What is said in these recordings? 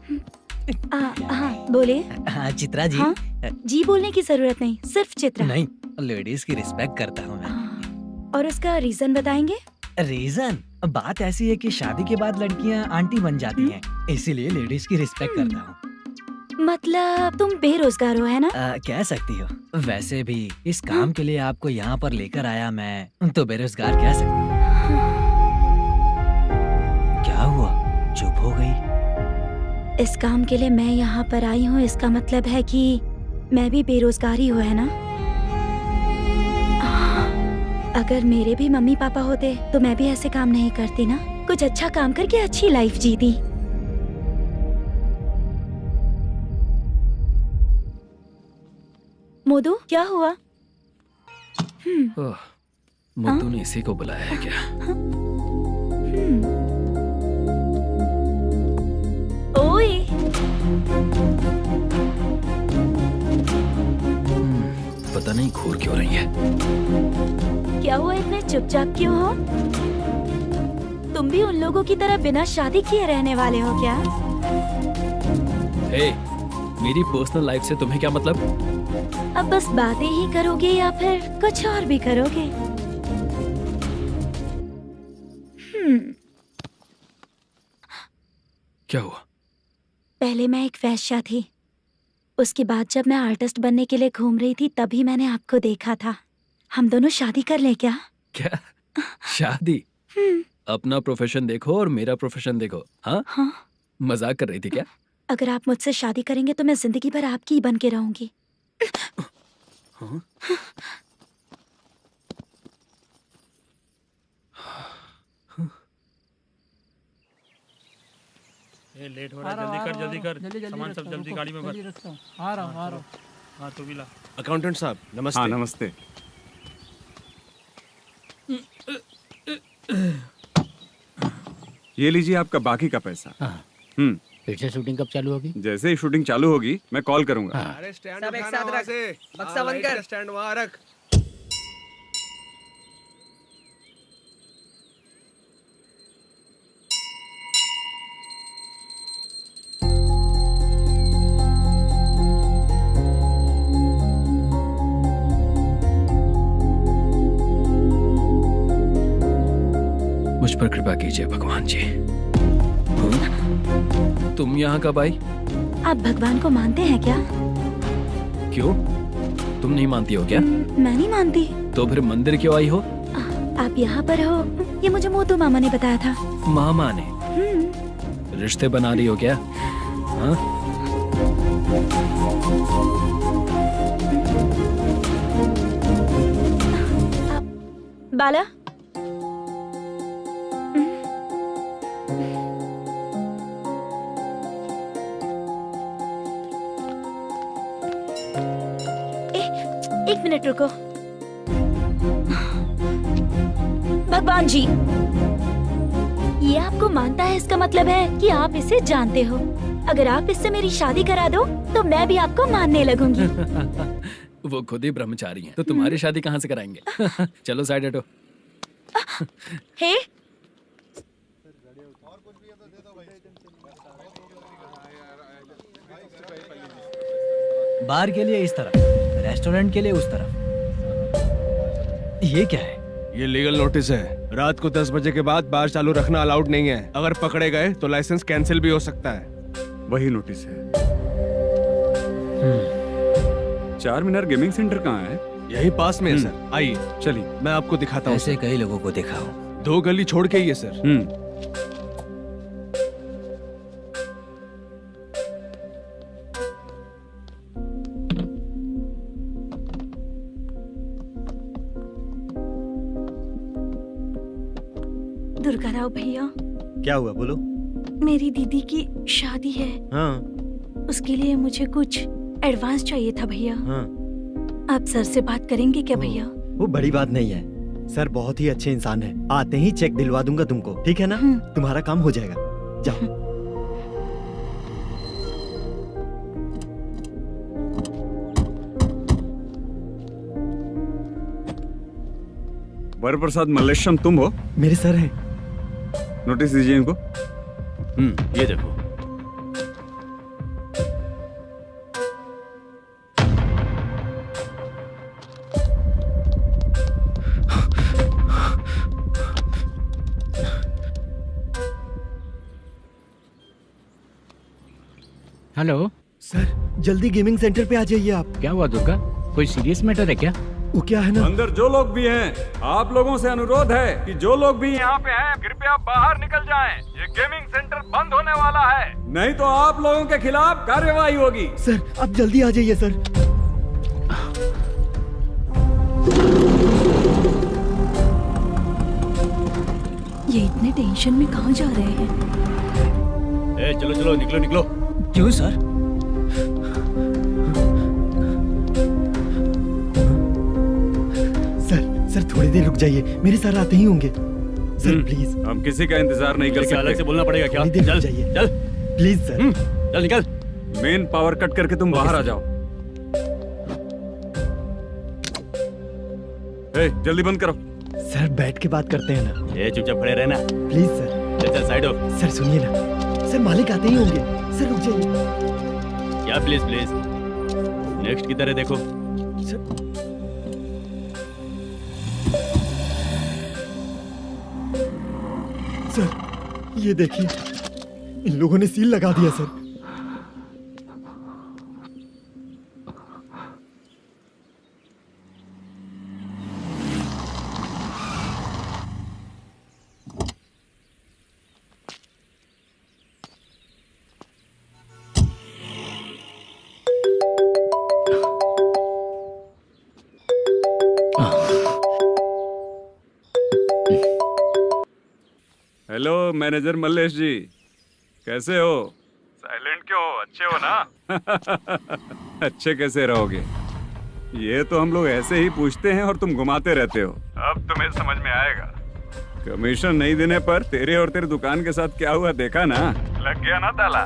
हाँ बोले। हाँ चित्रा जी। हाँ? जी बोलने की जरूरत नहीं, सिर्फ चित्रा। नहीं, लेडीज की रिस्पेक्ट करता हूँ मैं। और उसका रीजन बताएंगे? रीजन बात ऐसी है कि शादी के बाद लड़कियाँ आंटी बन जाती हैं, इसीलिए लेडीज की रिस्पेक्ट करता हूँ। मतलब तुम बेरोजगार हो, है ना? कह सकती हो। वैसे भी इस काम के लिए आपको यहाँ पर लेकर आया मैं, तो बेरोजगार कह सकती हूँ। क्या हुआ, चुप हो गई? इस काम के लिए मैं यहाँ पर आई हूँ, इसका मतलब है कि मैं भी बेरोजगार ही हूँ, है ना? अगर मेरे भी मम्मी पापा होते तो मैं भी ऐसे काम नहीं करती ना, कुछ अच्छा काम करके अच्छी लाइफ जीती। मोदू क्या हुआ? मुद्दू ने इसी को बुलाया है क्या? ओए पता नहीं घूर क्यों रही है। क्या हुआ, इतने चुपचाप क्यों हो? तुम भी उन लोगों की तरह बिना शादी किए रहने वाले हो क्या? हे, मेरी पर्सनल लाइफ से तुम्हें क्या मतलब? अब बस बातें ही करोगे या फिर कुछ और भी करोगे? क्या हुआ? पहले मैं एक वेश्या थी, उसके बाद जब मैं आर्टिस्ट बनने के लिए घूम रही थी तभी मैंने आपको देखा था। हम दोनों शादी कर ले क्या? क्या शादी? अपना प्रोफेशन देखो और मेरा प्रोफेशन देखो। हाँ? हाँ? मजाक कर रही थी क्या? अगर आप मुझसे शादी करेंगे तो मैं जिंदगी भर आपकी ही बन के रहूंगी। हाँ? ये लेट हो रहा है, जल्दी कर सामान सब जल्दी गाड़ी में भर। आ रहा हूँ। हाँ तू भी ला। अकाउंटेंट साहब नमस्ते। हाँ नमस्ते। ये लीजिए आपका बाकी का पैसा। फिर से शूटिंग कब चालू होगी? जैसे ही शूटिंग चालू होगी मैं कॉल करूंगा। अरे स्टैंड सब एक साथ रख, बक्सा बंद कर, स्टैंड वहाँ रख। मुझ पर कृपा कीजिए भगवान जी। तुम यहाँ कब आई? आप भगवान को मानते हैं क्या? क्यों? तुम नहीं मानती हो क्या? मैं नहीं मानती। तो फिर मंदिर क्यों आई हो? आप यहाँ पर हो ये मुझे मोदू मामा ने बताया था। मामा ने? रिश्ते बना रही हो क्या? हाँ? बाला एक मिनट रुको। भगवान जी, ये आपको मानता है, इसका मतलब है कि आप इसे जानते हो। अगर आप इससे मेरी शादी करा दो तो मैं भी आपको मानने लगूंगी। वो खुद ही ब्रह्मचारी हैं, तो तुम्हारी शादी कहाँ से कराएंगे? चलो साइड हटो। हे बार के लिए इस तरफ, रेस्टोरेंट के लिए उस तरफ। ये क्या है? ये लीगल नोटिस है। रात को 10 बजे के बाद बार चालू रखना अलाउड नहीं है। अगर पकड़े गए तो लाइसेंस कैंसिल भी हो सकता है। वही नोटिस है। चार मीनार गेमिंग सेंटर कहाँ है? यही पास में है सर, आइए चलिए। मैं आपको दिखाता हूँ। ऐसे कई लोगों को देखा हूँ। 2 गली छोड़ के ही है सर। दुर्गा राव भैया, क्या हुआ बोलो। मेरी दीदी की शादी है। हाँ उसके लिए मुझे कुछ एडवांस चाहिए था भैया। हाँ। आप सर से बात करेंगे क्या भैया? वो बड़ी बात नहीं है, सर बहुत ही अच्छे इंसान है। आते ही चेक दिलवा दूंगा तुमको, ठीक है ना? तुम्हारा काम हो जाएगा, जाओ। वरप्रसाद मल्लेश्वरम तुम हो? मेरे सर है। नोटिस दीजिए इनको। ये देखो। हेलो। सर जल्दी गेमिंग सेंटर पे आ जाइए आप। क्या हुआ दुर्गा? कोई सीरियस मैटर है क्या? वो क्या है ना, अंदर जो लोग भी हैं, आप लोगों से अनुरोध है कि जो लोग भी यहाँ पे हैं, कृपया बाहर निकल जाएं। ये गेमिंग सेंटर बंद होने वाला है, नहीं तो आप लोगों के खिलाफ कार्यवाही होगी। सर आप जल्दी आ जाइए सर। ये इतने टेंशन में कहाँ जा रहे हैं? चलो चलो निकलो निकलो। क्यों सर? सर थोड़ी देर रुक जाइए, मेरे सर आते ही होंगे। सर प्लीज हम किसी का इंतजार नहीं कर सकते। अलग से बोलना पड़ेगा क्या? थोड़ी देर चल रुक जाइए चल प्लीज सर। चल निकल। मेन पावर कट करके तुम बाहर आ जाओ। जल्दी बंद करो। सर बैठ के बात करते हैं ना। ये चुपचाप खड़े रहना। Please sir. चल चल साइड हो। सर सुनिए ना, सर मालिक आते ही होंगे। सर रुक जाइए। क्या प्लीज प्लीज? नेक्स्ट की तरह देखो। सर सर ये देखिए, इन लोगों ने सील लगा दिया सर। हेलो मैनेजर मल्लेश जी, कैसे हो? साइलेंट क्यों हो? अच्छे हो ना? अच्छे कैसे रहोगे? ये तो हम लोग ऐसे ही पूछते हैं और तुम घुमाते रहते हो। अब तुम्हें समझ में आएगा। कमीशन नहीं देने पर तेरे और तेरी दुकान के साथ क्या हुआ देखा ना? लग गया ना ताला।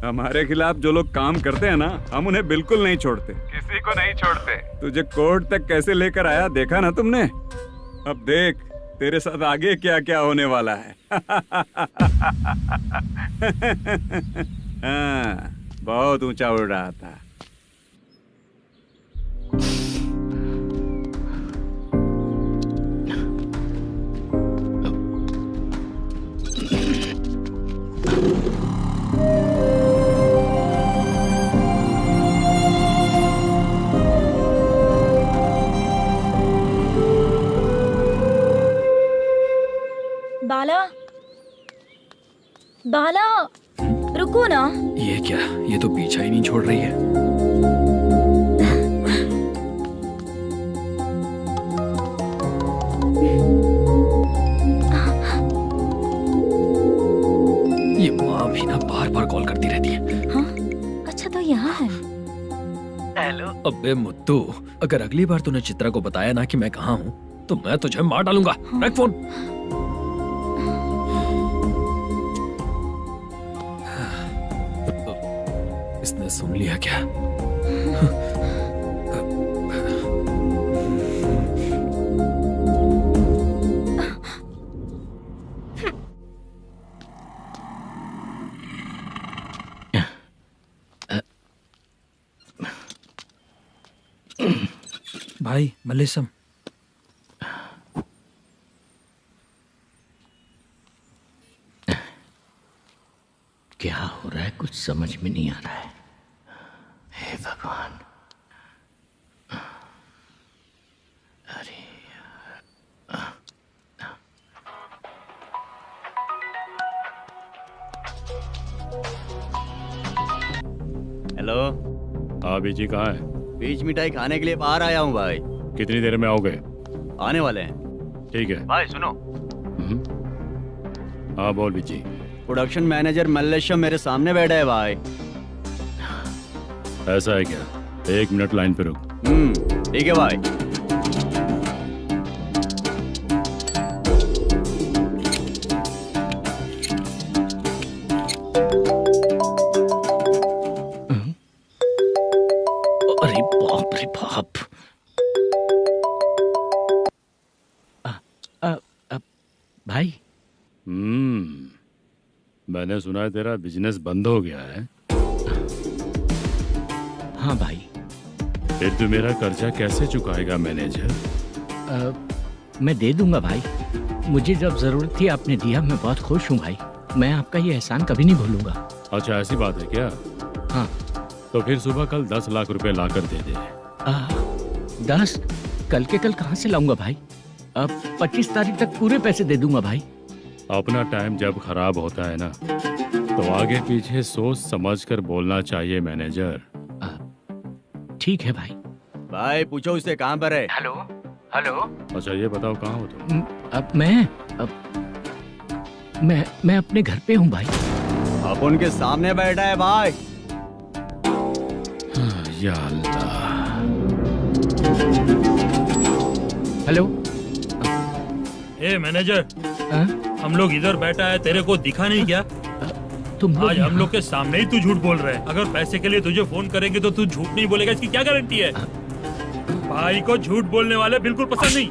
हमारे खिलाफ जो लोग काम करते हैं ना, हम उन्हें बिल्कुल नहीं छोड़ते, किसी को नहीं छोड़ते। तुझे कोर्ट तक कैसे लेकर आया देखा ना तुमने? अब देख तेरे साथ आगे क्या क्या होने वाला है। हाँ, बहुत ऊंचा उड़ रहा था। बाला, बाला, रुको ना। ये क्या? ये तो पीछा ही नहीं छोड़ रही है। ये माँ भी ना बार बार कॉल करती रहती है। हाँ, अच्छा तो यहाँ है। हेलो। अबे मुत्तू, अगर अगली बार तूने चित्रा को बताया ना कि मैं कहाँ हूँ, तो मैं तुझे मार डालूंगा। रख फोन। इसने सुन लिया क्या? भाई मल्लेशम, क्या हो रहा है कुछ समझ में नहीं आ रहा है। हे भगवान। अरे हेलो। हाँ बीजी कहाँ है? बीज मिठाई खाने के लिए बाहर आया हूँ भाई। कितनी देर में आओगे? आने वाले हैं। ठीक है। भाई सुनो, हाँ बोल बीजी। प्रोडक्शन मैनेजर मल्लेशम मेरे सामने बैठा है भाई। ऐसा है क्या? 1 मिनट लाइन पे रुक। ठीक है भाई। अरे बाप रे बाप। भाई मैंने सुना है तेरा बिजनेस बंद हो गया है। हाँ भाई। फिर तू मेरा कर्जा कैसे चुकाएगा मैनेजर? मैं दे दूंगा भाई। मुझे जब जरूरत थी आपने दिया, मैं बहुत खुश हूँ भाई। मैं आपका ये एहसान कभी नहीं भूलूंगा। अच्छा ऐसी बात है क्या? हाँ। तो फिर सुबह कल 10 लाख रुपए ला कर दे दे। 10 कल के कल कहाँ से लाऊंगा भाई? अब 25 तारीख तक पूरे पैसे दे दूंगा भाई। अपना टाइम जब खराब होता है ना तो आगे पीछे सोच समझ कर बोलना चाहिए मैनेजर। ठीक है भाई। भाई पूछो उससे कहाँ पर है। Hello hello. अच्छा ये बताओ कहाँ हो तुम? अब मैं अपने घर पे हूँ भाई। अब उनके सामने बैठा है भाई। या अल्लाह। हेलो। ए मैनेजर, हाँ? हम लोग इधर बैठा है, तेरे को दिखा नहीं क्या? तुम आज हम लोग के सामने ही तू झूठ बोल रहा है। अगर पैसे के लिए तुझे फोन करेंगे तो तू झूठ नहीं बोलेगा, इसकी क्या गारंटी है? भाई को झूठ बोलने वाले बिल्कुल पसंद नहीं।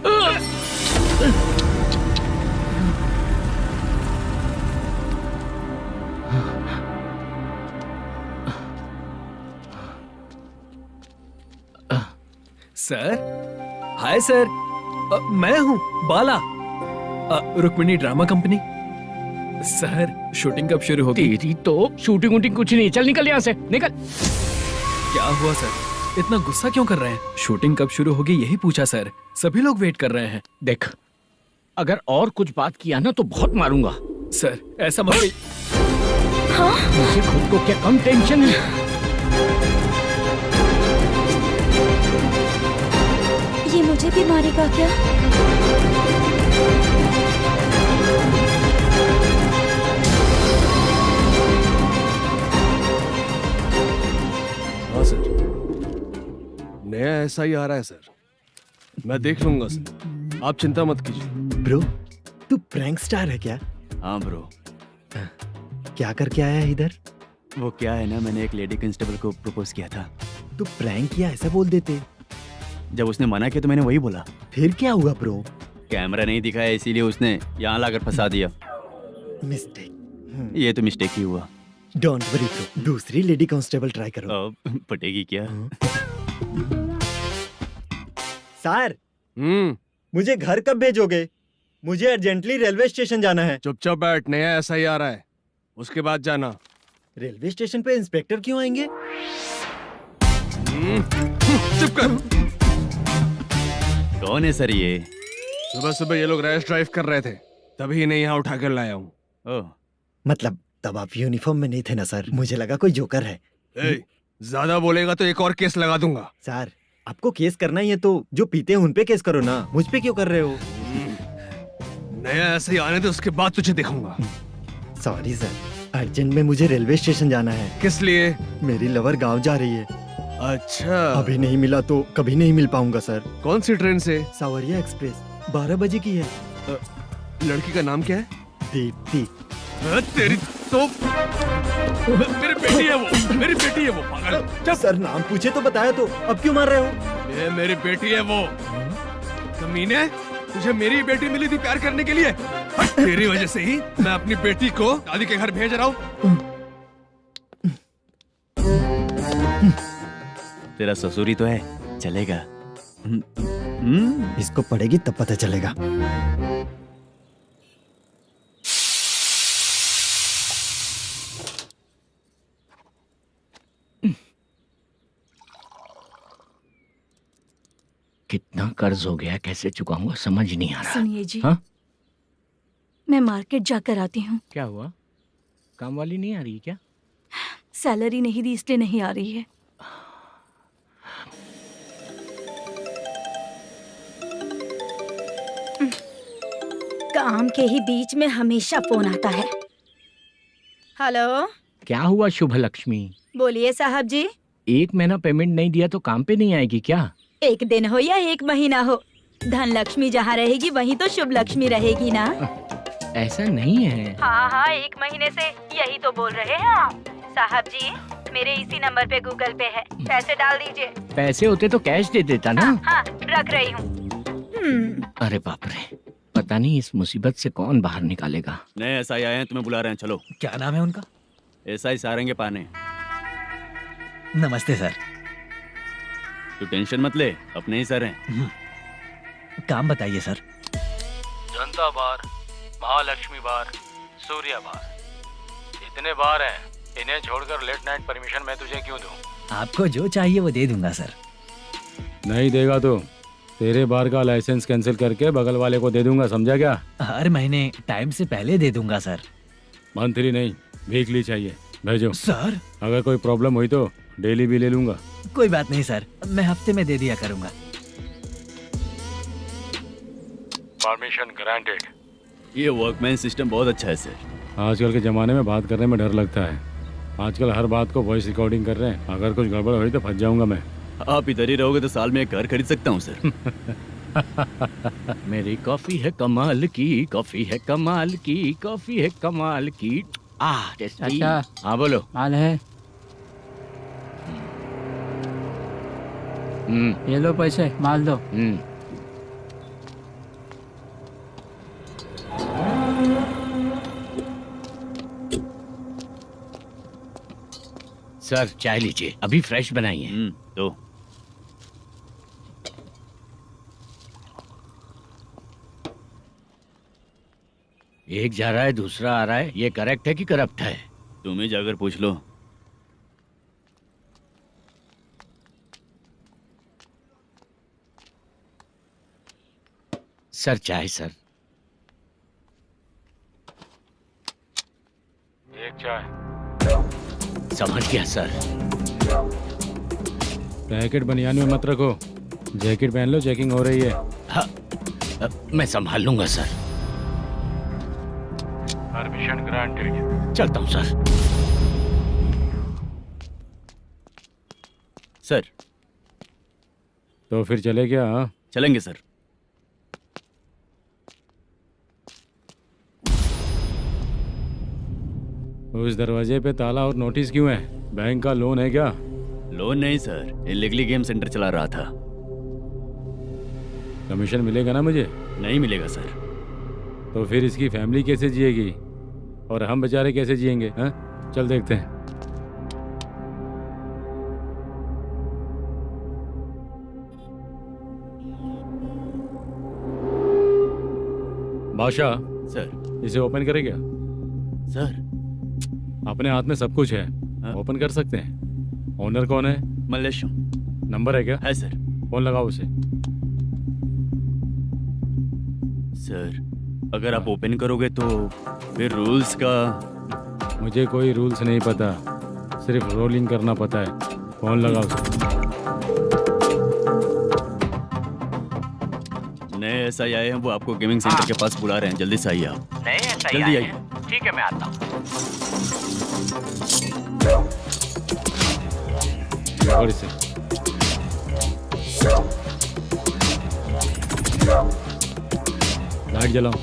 सर, हाय सर, मैं हूँ Bala, Rukmini drama company. Sir shooting कब शुरू होगी? तेरी तो शूटिंग वूटिंग कुछ नहीं। चल निकल यहाँ से, निकल। क्या हुआ सर, इतना गुस्सा क्यों कर रहे हैं? शूटिंग कब शुरू होगी यही पूछा सर, सभी लोग वेट कर रहे हैं। देख, अगर और कुछ बात किया ना तो बहुत मारूंगा। सर ऐसा मत। मुझे खुद को क्या कम टेंशन है। ये मुझे भी मारेगा क्या? हाँ सर, नया ऐसा ही आ रहा है सर। मैं देख लूंगा सर, आप चिंता मत कीजिए। ब्रो, तू प्रैंक स्टार है क्या? हाँ ब्रो। क्या करके आया है इधर? वो क्या है ना, मैंने एक लेडी कांस्टेबल को प्रपोज किया था। तू प्रैंक किया ऐसा बोल देते। जब उसने मना किया तो मैंने वही बोला। फिर क्या हुआ ब्रो? कैमरा नहीं दिखाया इसीलिए उसने यहाँ लाकर फंसा दिया। मिस्टेक। ये तो मिस्टेक ही हुआ। डोंट वरी ब्रो, दूसरी लेडी कांस्टेबल ट्राई करो। अब पटेगी क्या? सर, मुझे घर कब भेजोगे? मुझे अर्जेंटली रेलवे स्टेशन जाना है। चुपचाप बैठ, नया ऐसा ही आ रहा है, उसके बाद जाना। रेलवे स्टेशन पे इंस्पेक्टर क्यों आएंगे? चुप कर। कौन है सर ये? सुबह सुबह ये लोग रैश ड्राइव कर रहे थे, तभी इन्हें यहाँ उठा कर लाया हूँ। ओह, मतलब तब आप यूनिफॉर्म में नहीं थे ना सर, मुझे लगा कोई जोकर है। ज्यादा बोलेगा तो एक और केस लगा दूंगा। सर, आपको केस करना ही है तो जो पीते हैं उन पे केस करो ना, मुझ पे क्यों कर रहे हो? नया ऐसे ही आने दे, उसके बाद तुझे दिखाऊंगा। सॉरी सर, अर्जेंट में मुझे रेलवे स्टेशन जाना है। किस लिए? मेरी लवर गांव जा रही है। अच्छा, अभी नहीं मिला तो कभी नहीं मिल पाऊंगा सर। कौन सी ट्रेन से? सावरिया एक्सप्रेस, 12 बजे की है। लड़की का नाम क्या है? दीप्ति। तेरी तो मेरी बेटी है वो, मेरी बेटी है वो, पागल। सर नाम पूछे तो बताया तो अब क्यों मार रहे हो? ये मेरी बेटी है वो। कमीने, तुझे मेरी बेटी मिली थी प्यार करने के लिए, तेरी वजह से ही मैं अपनी बेटी को दादी के घर भेज रहा हूँ। तेरा ससुरी तो है, चलेगा। इसको पड़ेगी तब पता चलेगा। कितना कर्ज हो गया, कैसे चुकाऊंगा समझ नहीं आ रहा। सुनिए जी, हाँ? मैं मार्केट जाकर आती हूँ। क्या हुआ? काम वाली नहीं आ रही क्या? सैलरी नहीं दी इसलिए नहीं आ रही है। काम के ही बीच में हमेशा फोन आता है। हेलो, क्या हुआ शुभ लक्ष्मी? बोलिए साहब जी। 1 महीना पेमेंट नहीं दिया तो काम पे नहीं आएगी क्या? 1 दिन हो या 1 महीना हो, धन लक्ष्मी जहाँ रहेगी वहीं तो शुभ लक्ष्मी रहेगी ना। ऐसा नहीं है। हाँ हाँ, 1 महीने से यही तो बोल रहे हैं आप। साहब जी, मेरे इसी नंबर पे गूगल पे है, पैसे डाल दीजिए। पैसे होते तो कैश दे देता ना। हाँ, रख रही हूँ। अरे बाप रे, पता नहीं इस मुसीबत से कौन बाहर निकालेगा। नए एसआई आए हैं, तुम्हें बुला रहे हैं, चलो। क्या नाम है उनका? एसआई सारंगे पाने। नमस्ते सर। तू टेंशन मत ले, अपने ही सर हैं। काम बताइए सर। जनता बार, महालक्ष्मी बार, सूर्या बार, इतने बार हैं, इन्हें छोड़कर लेट नाइट परमिशन मैं तुझे क्यों दूं? आपको जो चाहिए वो दे दूंगा सर। नहीं देगा तो तेरे बार का लाइसेंस कैंसिल करके बगल वाले को दे दूंगा, समझा क्या? हर महीने टाइम से पहले दे दूंगा सर। मंथली नहीं, वीकली चाहिए। भेजो। सर अगर कोई प्रॉब्लम हुई तो डेली भी ले लूंगा। कोई बात नहीं सर, मैं हफ्ते में दे दिया करूंगा। Permission granted. ये वर्कमैन सिस्टम बहुत अच्छा है सर। आजकल के ज़माने में बात करने में डर लगता है। आजकल हर बात को वॉइस रिकॉर्डिंग कर रहे हैं। अगर कुछ गड़बड़ हुई तो फंस जाऊंगा मैं। आप इधर ही रहोगे तो साल में एक घर खरीद सकता हूँ सर। मेरी कॉफी है कमाल की, कॉफी है कमाल की, कॉफी है कमाल की। टेस्टी। अच्छा। हाँ बोलो। माल है, ये लो पैसे, माल दो। सर चाय लीजिए, अभी फ्रेश बनाई है। तो एक जा रहा है दूसरा आ रहा है, ये करेक्ट है कि करप्ट है? तुम ही जाकर पूछ लो। सर चाय सर। एक चाय। समझ गया सर। पैकेट बनियान में मत रखो, जैकेट पहन लो, चेकिंग हो रही है। हाँ, मैं संभाल लूंगा सर। Permission granted. चलता हूँ सर। सर तो फिर चले क्या? हाँ? चलेंगे सर। उस दरवाजे पे ताला और नोटिस क्यों है? बैंक का लोन है क्या? लोन नहीं सर, इलीगली गेम सेंटर चला रहा था। कमीशन मिलेगा ना मुझे? नहीं मिलेगा सर। तो फिर इसकी फैमिली कैसे जिएगी और हम बेचारे कैसे जिएंगे? हाँ, चल देखते हैं। बादशाह सर। इसे ओपन करे क्या? सर अपने हाथ में सब कुछ है, ओपन कर सकते हैं। ओनर कौन है? मल्लेशम। नंबर है क्या? है सर। फोन लगाओ उसे। सर अगर आप ओपन करोगे तो फिर रूल्स का। मुझे कोई रूल्स नहीं पता, सिर्फ रोलिंग करना पता है। फोन लगाओ उसे। नए SI आए हैं, वो आपको गेमिंग सेंटर के पास बुला रहे हैं। जल्दी से आइए आप। नए SI जल्दी आइए। ठीक है मैं आता हूँ। और इसे लाइट जलाओ।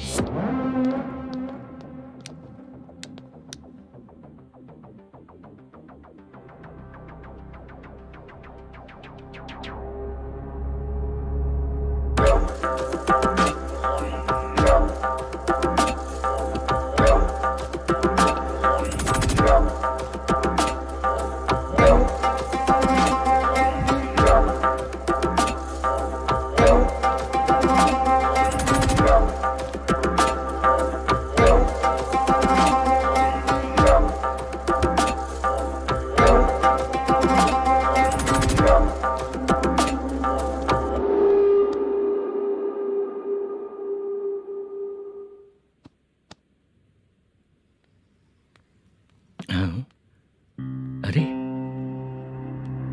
अरे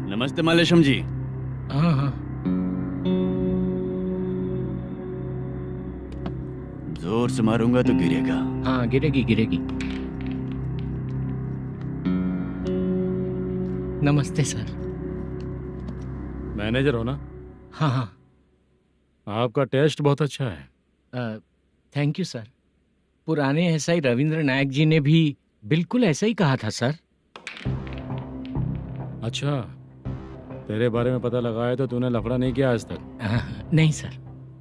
नमस्ते मल्लेशम जी। हाँ हाँ। जोर से मारूंगा तो गिरेगा। हाँ गिरेगी गिरेगी। नमस्ते सर। मैनेजर हो ना? हाँ हाँ। आपका टेस्ट बहुत अच्छा है। Thank you sir. पुराने SI रविंद्र नायक जी ने भी बिल्कुल ऐसा ही कहा था सर। अच्छा, तेरे बारे में पता लगा है तो तूने लफड़ा नहीं किया आज तक? नहीं सर।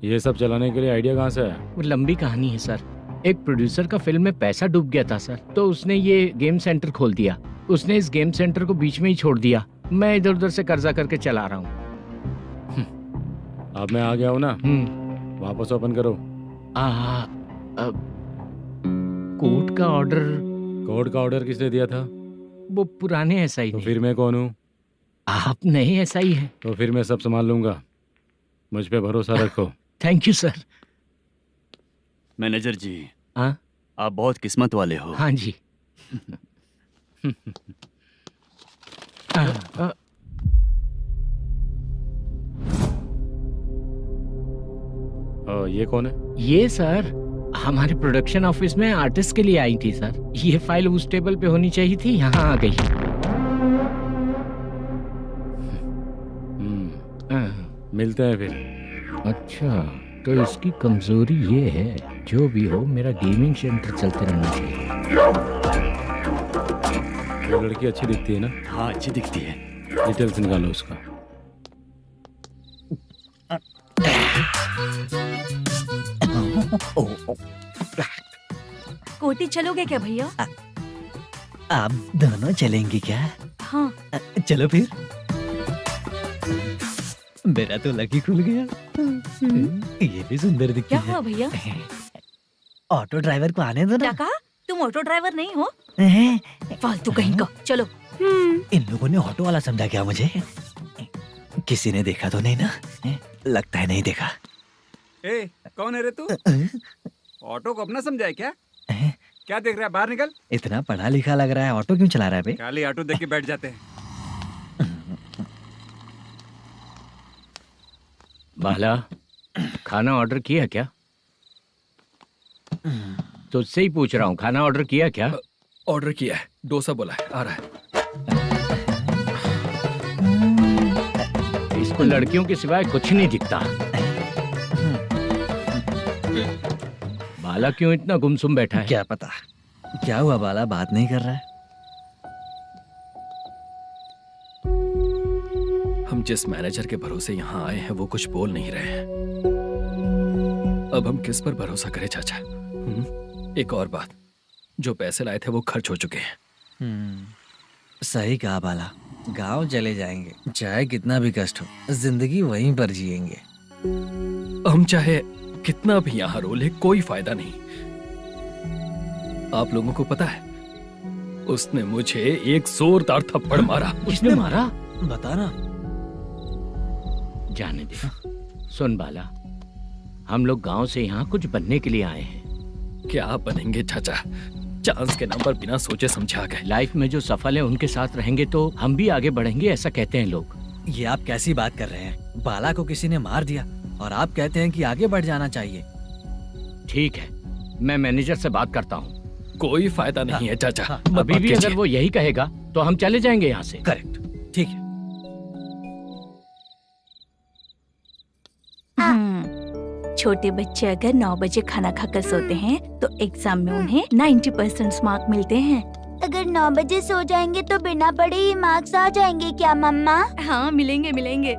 ये सब चलाने के लिए आइडिया कहाँ से आया? वो लंबी कहानी है सर। एक प्रोड्यूसर का फिल्म में पैसा डूब गया था सर, तो उसने ये गेम सेंटर खोल दिया। उसने इस गेम सेंटर को बीच में ही छोड़ दिया। मैं इधर उधर से कर्जा करके चला रहा हूँ। अब मैं आ गया हूँ ना, वापस ओपन करो। कोर्ट का ऑर्डर। कोर्ट का ऑर्डर किसने दिया था? वो पुराने एसआई तो ने। फिर मैं कौन हूँ? आप नए एसआई हैं। तो फिर मैं सब संभाल लूंगा, मुझ पे भरोसा रखो। Thank you sir. मैनेजर जी, हाँ आप बहुत किस्मत वाले हो। हाँ जी। ये कौन है? ये सर हमारे प्रोडक्शन ऑफिस में आर्टिस्ट के लिए आई थी सर। ये फाइल उस टेबल पे होनी चाहिए थी, यहाँ आ गई। मिलते हैं फिर। अच्छा, तो इसकी कमजोरी ये है, जो भी हो मेरा गेमिंग सेंटर चलते रहना चाहिए। वो लड़की अच्छी दिखती है ना? हाँ, अच्छी दिखती है। डिटेल्स निकालो उसका। कोटी चलोगे क्या भैया? आप दोनों चलेंगे क्या? हाँ। चलो फिर। मेरा तो लकी खुल गया। ये भी सुंदर दिखती क्या है। हुआ भैया? ऑटो ड्राइवर को आने दो क्या ना। कहा? तुम ऑटो ड्राइवर नहीं हो? हैं? फालतू कहीं का। चलो। इन लोगों ने ऑटो वाला समझा क्या मुझे? किसी ने देखा तो नहीं ना? लगता है नहीं देखा। ए, कौन है रे तू? ऑटो को अपना समझा है क्या? क्या देख रहा है? बाहर निकल। इतना पढ़ा लिखा लग रहा है, ऑटो क्यों चला रहा है बे? खाली ऑटो देख के बैठ जाते हैं। बाला, खाना ऑर्डर किया क्या? तो उससे ही पूछ रहा हूँ, खाना ऑर्डर किया क्या? ऑर्डर किया है, डोसा बोला है, आ रहा है। इसको लड़कियों के सिवाय कुछ नहीं दिखता। बाला क्यों इतना गुमसुम बैठा है? क्या पता क्या हुआ, बाला बात नहीं कर रहा है। हम जिस मैनेजर के भरोसे यहाँ आए हैं वो कुछ बोल नहीं रहे हैं। अब हम किस पर भरोसा करें चाचा? एक और बात, जो पैसे लाए थे वो खर्च हो चुके हैं। सही कहा बाला, गांव चले जाएंगे, चाहे कितना भी कष्ट हो, जिंदगी वहीं पर जिएंगे। हम चाहे कितना भी यहाँ रो ले, कोई फायदा नहीं। आप लोगों को पता है, उसने मुझे एक जोरदार थप्पड़ मारा। उसने मारा? बता ना। जाने दे। सुन बाला, हम लोग गांव से यहाँ कुछ बनने के लिए आए हैं। क्या बनेंगे चाचा? चांस के नाम पर बिना सोचे समझे आ गए। लाइफ में जो सफल है उनके साथ रहेंगे तो हम भी आगे बढ़ेंगे, ऐसा कहते हैं लोग। ये आप कैसी बात कर रहे हैं? बाला को किसी ने मार दिया और आप कहते हैं कि आगे बढ़ जाना चाहिए। ठीक है, मैं मैनेजर से बात करता हूँ। कोई फायदा नहीं है चाचा। अभी भी अगर वो यही कहेगा तो हम चले जाएंगे यहाँ से। करेक्ट, ठीक है। छोटे बच्चे अगर 9 बजे खाना खाकर सोते हैं तो एग्जाम में उन्हें 90% मार्क मिलते हैं। अगर 9 बजे सो जाएंगे तो बिना पढ़े ही मार्क्स आ जाएंगे क्या मम्मा? हाँ, मिलेंगे मिलेंगे।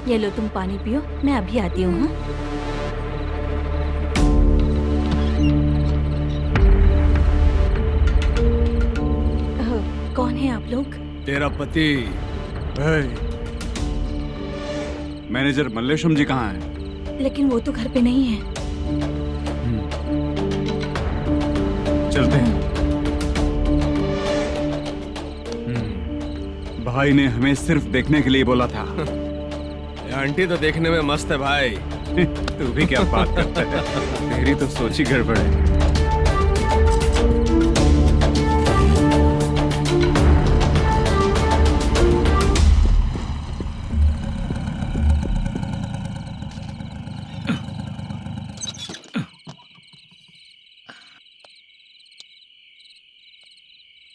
ये लो, तुम पानी पियो, मैं अभी आती हूँ। हाँ? कौन है आप लोग? तेरा पति। मैनेजर मल्लेशम जी कहाँ हैं? लेकिन वो तो घर पे नहीं है। चलते हैं। भाई ने हमें सिर्फ देखने के लिए बोला था। आंटी तो देखने में मस्त है भाई। तू भी क्या बात करता है? तेरी तो सोच ही गड़बड़ है।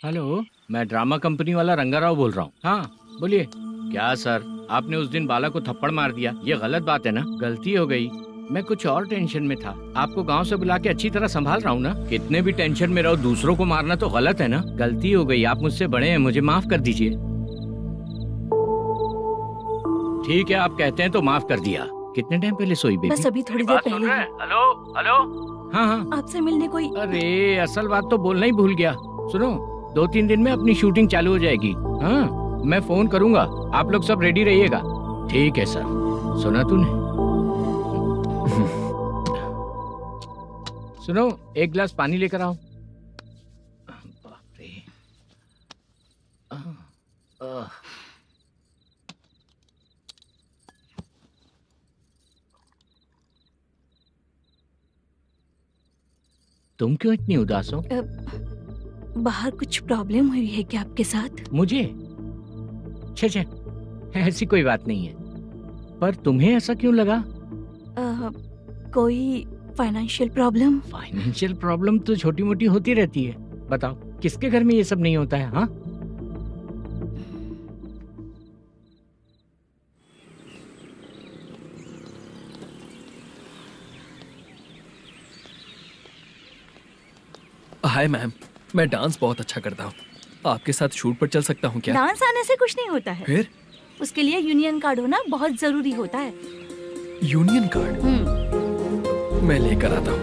हेलो, मैं ड्रामा कंपनी वाला रंगाराव बोल रहा हूँ। हाँ बोलिए। क्या सर, आपने उस दिन बाला को थप्पड़ मार दिया, ये गलत बात है ना? गलती हो गई, मैं कुछ और टेंशन में था। आपको गांव से बुला के अच्छी तरह संभाल रहा हूँ ना। कितने भी टेंशन में रहो, दूसरों को मारना तो गलत है ना। गलती हो गई, आप मुझसे बड़े हैं, मुझे माफ कर दीजिए। ठीक है, आप कहते हैं तो माफ कर दिया। कितने टाइम पहले सोई बेबी? बस अभी थोड़ी देर पहले। हेलो हेलो हाँ हाँ। आपसे मिलने कोई। अरे असल बात तो बोलना ही भूल गया। सुनो, 2-3 दिन में अपनी शूटिंग चालू हो जाएगी। हाँ, मैं फोन करूंगा, आप लोग सब रेडी रहिएगा। ठीक है सर। सुना तूने? सुनो, एक गिलास पानी लेकर आओ। बाप रे। तुम क्यों इतनी उदास हो? बाहर कुछ प्रॉब्लम हुई है क्या आपके साथ? मुझे? छे, ऐसी कोई बात नहीं है। पर तुम्हें ऐसा क्यों लगा? कोई फाइनेंशियल प्रॉब्लम? फाइनेंशियल प्रॉब्लम तो छोटी मोटी होती रहती है। बताओ, किसके घर में ये सब नहीं होता है? हाँ, हाय मैम, मैं डांस बहुत अच्छा करता हूँ। आपके साथ शूट पर चल सकता हूँ क्या? डांस आने से कुछ नहीं होता है। फिर? उसके लिए यूनियन कार्ड होना बहुत जरूरी होता है। Union card? मैं लेकर आता हूँ।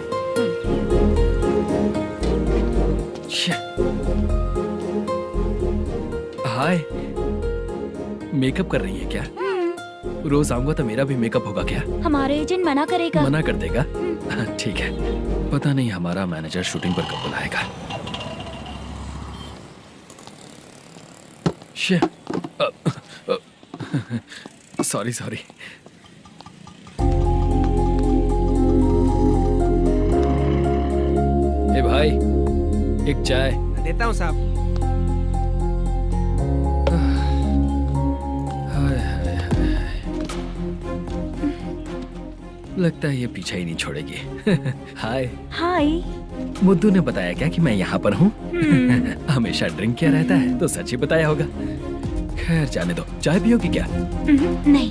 हाय, मेकअप कर रही है क्या? रोज आऊंगा तो मेरा भी मेकअप होगा क्या? हमारे एजेंट मना करेगा। मना कर देगा? ठीक है, पता नहीं हमारा मैनेजर शूटिंग पर कब बुलाएगा। सॉरी। ए भाई, एक चाय। देता हूँ साहब। लगता है ये पीछा ही नहीं छोड़ेगी। हाय। हाय। मुद्दू ने बताया क्या कि मैं यहाँ पर हूँ? हमेशा ड्रिंक किया रहता है तो सच ही बताया होगा। खैर जाने दो, चाय पियोगी क्या? नहीं।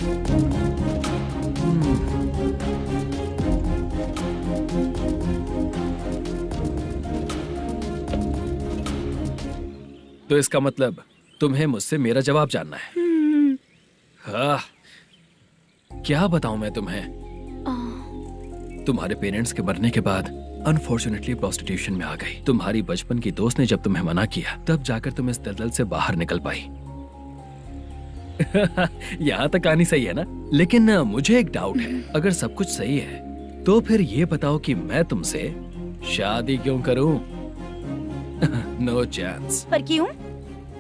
तो इसका मतलब तुम्हें मुझसे मेरा जवाब जानना है? हाँ, क्या बताऊं मैं तुम्हें? तुम्हारे पेरेंट्स के मरने के बाद अनफॉर्चुनेटली प्रोस्टिट्यूशन में आ गई। तुम्हारी बचपन की दोस्त ने जब तुम्हें मना किया, तब जाकर तुम इस दलदल से बाहर निकल पाई। यहाँ तक कहानी सही है ना? लेकिन मुझे एक डाउट है। अगर सब कुछ सही है तो फिर ये बताओ कि मैं तुमसे शादी क्यों करूं? No chance. पर क्यों?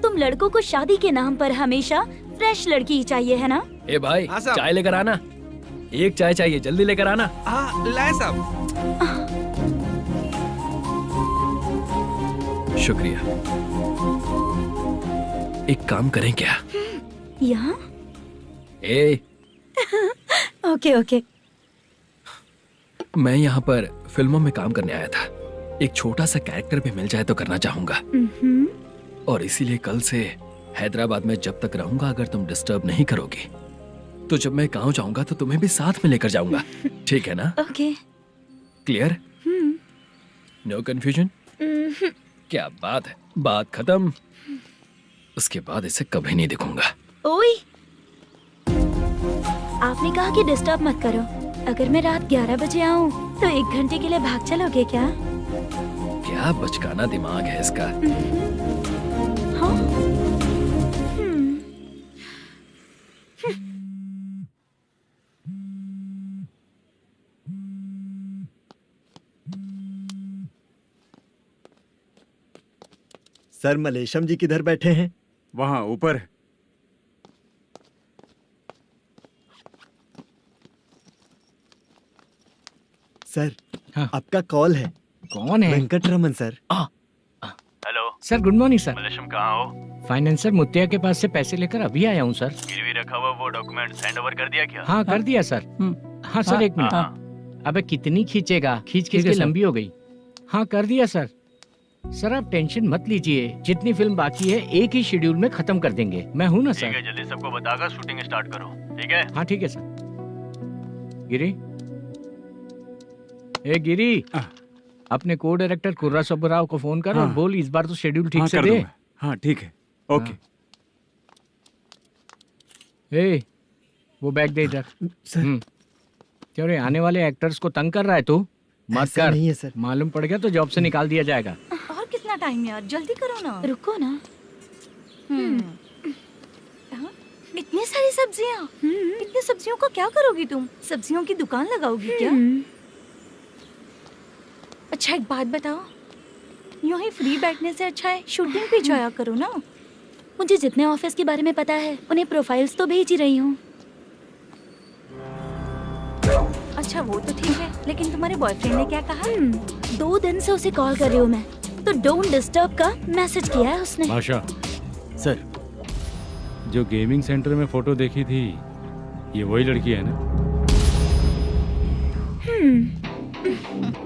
तुम लड़कों को शादी के नाम पर हमेशा फ्रेश लड़की ही चाहिए, है ना? ए भाई, हाँ साहब। चाय लेकर आना। एक चाय चाहिए, जल्दी लेकर आना। हाँ, लाए साहब। शुक्रिया। एक काम करें क्या? यहाँ? ए, ओके। मैं यहाँ पर फिल्मों में काम करने आया था। एक छोटा सा कैरेक्टर भी मिल जाए तो करना चाहूंगा। और इसीलिए कल से हैदराबाद में जब तक रहूंगा, अगर तुम डिस्टर्ब नहीं करोगी तो जब मैं गांव जाऊंगा तो तुम्हें भी साथ में लेकर जाऊंगा। ठीक है ना? ओके। क्लियर? No confusion? क्या बात है, बात खत्म। उसके बाद इसे कभी नहीं दिखूंगा। ओए, आपने कहा कि डिस्टर्ब मत करो। अगर मैं रात 11 बजे आऊँ तो 1 घंटे के लिए भाग चलोगे क्या? क्या बचकाना दिमाग है इसका। हाँ? सर, मलेशम जी किधर बैठे हैं? वहाँ ऊपर। सर, हाँ। आपका कॉल है। कौन है? Venkataraman sir. Hello sir, good morning sir. Malesham, कहाँ हो? फाइनेंसर मुत्तिया के पास से पैसे लेकर अभी आया हूँ सर। गिरवी रखा हुआ वो डॉक्यूमेंट हैंड ओवर कर दिया क्या? हाँ, कर दिया सर। हाँ सर, 1 मिनट। अबे कितनी खींचेगा? खींच के लंबी हो गई। हाँ, कर दिया सर। सर आप टेंशन मत लीजिए, जितनी फिल्म बाकी है एक ही शेड्यूल में खत्म कर देंगे। मैं हूँ ना ठीक सर। है, जल्दी सबको बताकर शूटिंग स्टार्ट करो। ठीक है? हाँ ठीक है सर। गिरी, ए गिरी, अपने को डायरेक्टर कुर्रा सुब्बराव को फोन कर और बोल इस बार तो शेड्यूल ठीक से दे। हाँ ठीक है, ओके। ए, वो बैग दे इधर। क्यों रे, आने वाले एक्टर्स को तंग कर रहा है तू? मत ऐसा कर। नहीं है सर। मालूम पड़ गया तो जॉब से निकाल दिया जाएगा। और कितना टाइम यार, जल्दी करो ना। रुको ना। हाँ? इतनी सारी सब्जियाँ, इतनी सब्जियों का क्या करोगी तुम? सब्जियों की दुकान लगाओगी क्या? अच्छा एक बात बताओ, यूं ही फ्री बैठने से अच्छा है शूटिंग पे जाया करो ना। मुझे जितने ऑफिस के बारे में पता है उन्हें प्रोफाइल्स तो भेज ही रही हूँ। अच्छा वो तो ठीक है, लेकिन तुम्हारे बॉयफ्रेंड ने क्या कहा? 2 दिन से उसे कॉल कर रही हूँ मैं, तो डोंट डिस्टर्ब का मैसेज किया है उसने। भाषा, सर जो गेमिंग सेंटर में फोटो देखी थी, ये वही लड़की है ना?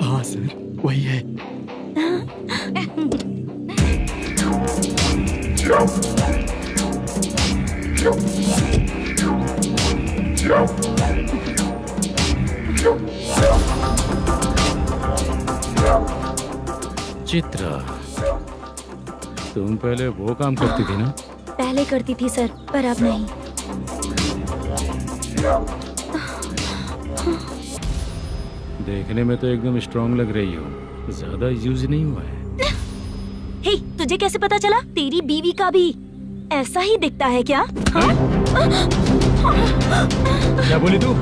हाँ सर, वही है। चित्रा, तुम पहले वो काम करती थी ना? पहले करती थी सर, पर अब नहीं। देखने में तो एकदम स्ट्रांग लग रही हो, ज्यादा यूज नहीं हुआ है। हे, तुझे कैसे पता चला? तेरी बीवी का भी ऐसा ही दिखता है क्या? हाँ? क्या बोली तू?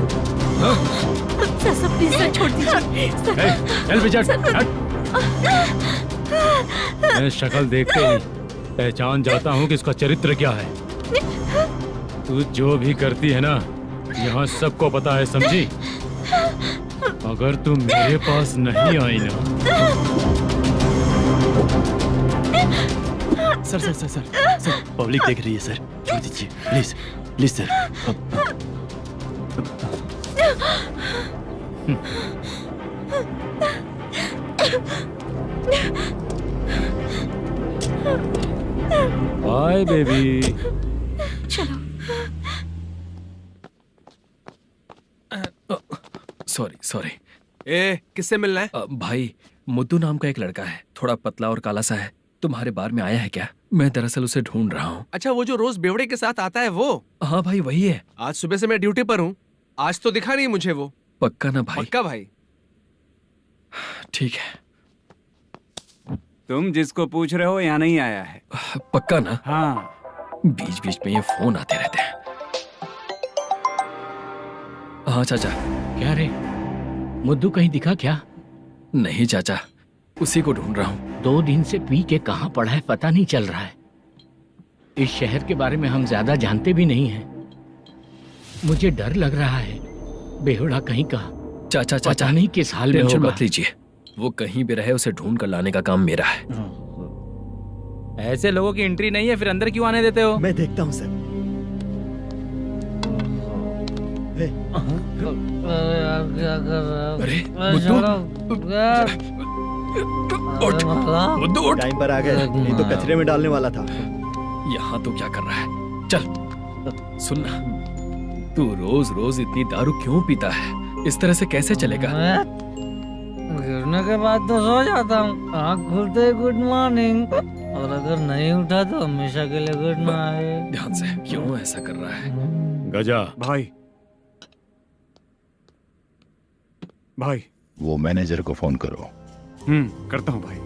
सर प्लीज सर, छोड़ दीजिए। चल बेटा, मैं शक्ल देखते ही पहचान जाता हूँ कि इसका चरित्र क्या है। तू जो भी करती है ना, यहाँ सबको पता है, समझी? अगर तू मेरे पास नहीं आई ना। Sir sir sir sir sir, public देख रही है सर, छोड़ दीजिए please please sir. Bye baby. चलो। Sorry sorry. ए, किससे मिलना है? भाई, मुद्दू नाम का एक लड़का है, थोड़ा पतला और काला सा है। तुम्हारे बार में आया है क्या? मैं दरअसल उसे ढूंढ रहा हूँ। अच्छा, वो जो रोज बेवड़े के साथ आता है वो? हाँ भाई, वही है। आज सुबह से मैं ड्यूटी पर हूँ, आज तो दिखा नहीं मुझे वो। पक्का ना भाई? पक्का भाई। ठीक है। तुम जिसको पूछ रहे हो यहाँ नहीं आया है? पक्का ना? हाँ। बीच बीच में ये फोन आते रहते हैं। हाँ चाचा। क्या रे, मुद्दू कहीं दिखा क्या? नहीं चाचा, उसी को ढूंढ रहा हूँ। 2 दिन से पी के कहाँ पड़ा है पता नहीं चल रहा है। इस शहर के बारे में हम ज्यादा जानते भी नहीं हैं। मुझे डर लग रहा है, बेहुड़ा कहीं का। चाचा चाचा, नहीं किस हाल में टेंशन होगा। मत लीजिए, वो कहीं भी रहे उसे ढूंढ कर लाने का काम मेरा है। ऐसे लोगों की एंट्री नहीं है, फिर अंदर क्यों आने देते हो? मैं देखता हूँ सर। अरे मुद्दू उठ। टाइम पर आ गए, नहीं तो कचरे में डालने वाला था। यहाँ तो क्या कर रहा है? चल सुनना, तू रोज रोज इतनी दारू क्यों पीता है? इस तरह से कैसे चलेगा? गिरने के बाद तो सो जाता हूँ, आँख खुलते ही गुड मॉर्निंग, और अगर नहीं उठा तो हमेशा के लिए गुड नाइट। ध्यान से, क्यों ऐसा कर रहा है? गजा भाई, भाई वो मैनेजर को फोन करो। करता हूँ भाई।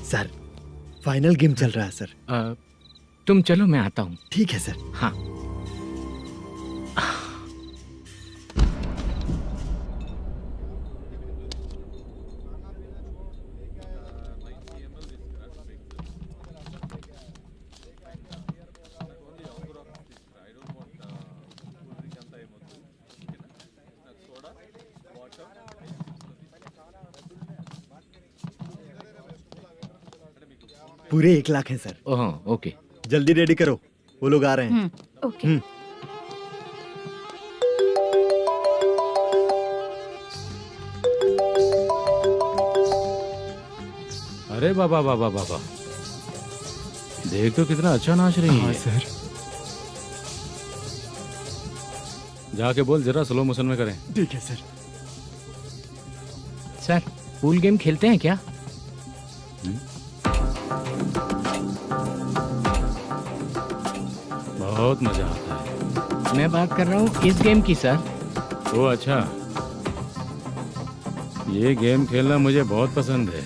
सर, फाइनल गेम चल रहा है सर। तुम चलो, मैं आता हूँ। ठीक है सर। हाँ। पूरे 1 लाख हैं सर। ओह, ओके। जल्दी रेडी करो, वो लोग आ रहे हैं। ओके। अरे बाबा बाबा बाबा, देख तो कितना अच्छा नाच रही है। सर। जाके बोल जरा स्लो मोशन में करें। ठीक है सर। सर, पूल गेम खेलते हैं क्या? बहुत मजा आता है। मैं बात कर रहा हूँ इस गेम की सर। ओ अच्छा, ये गेम खेलना मुझे बहुत पसंद है।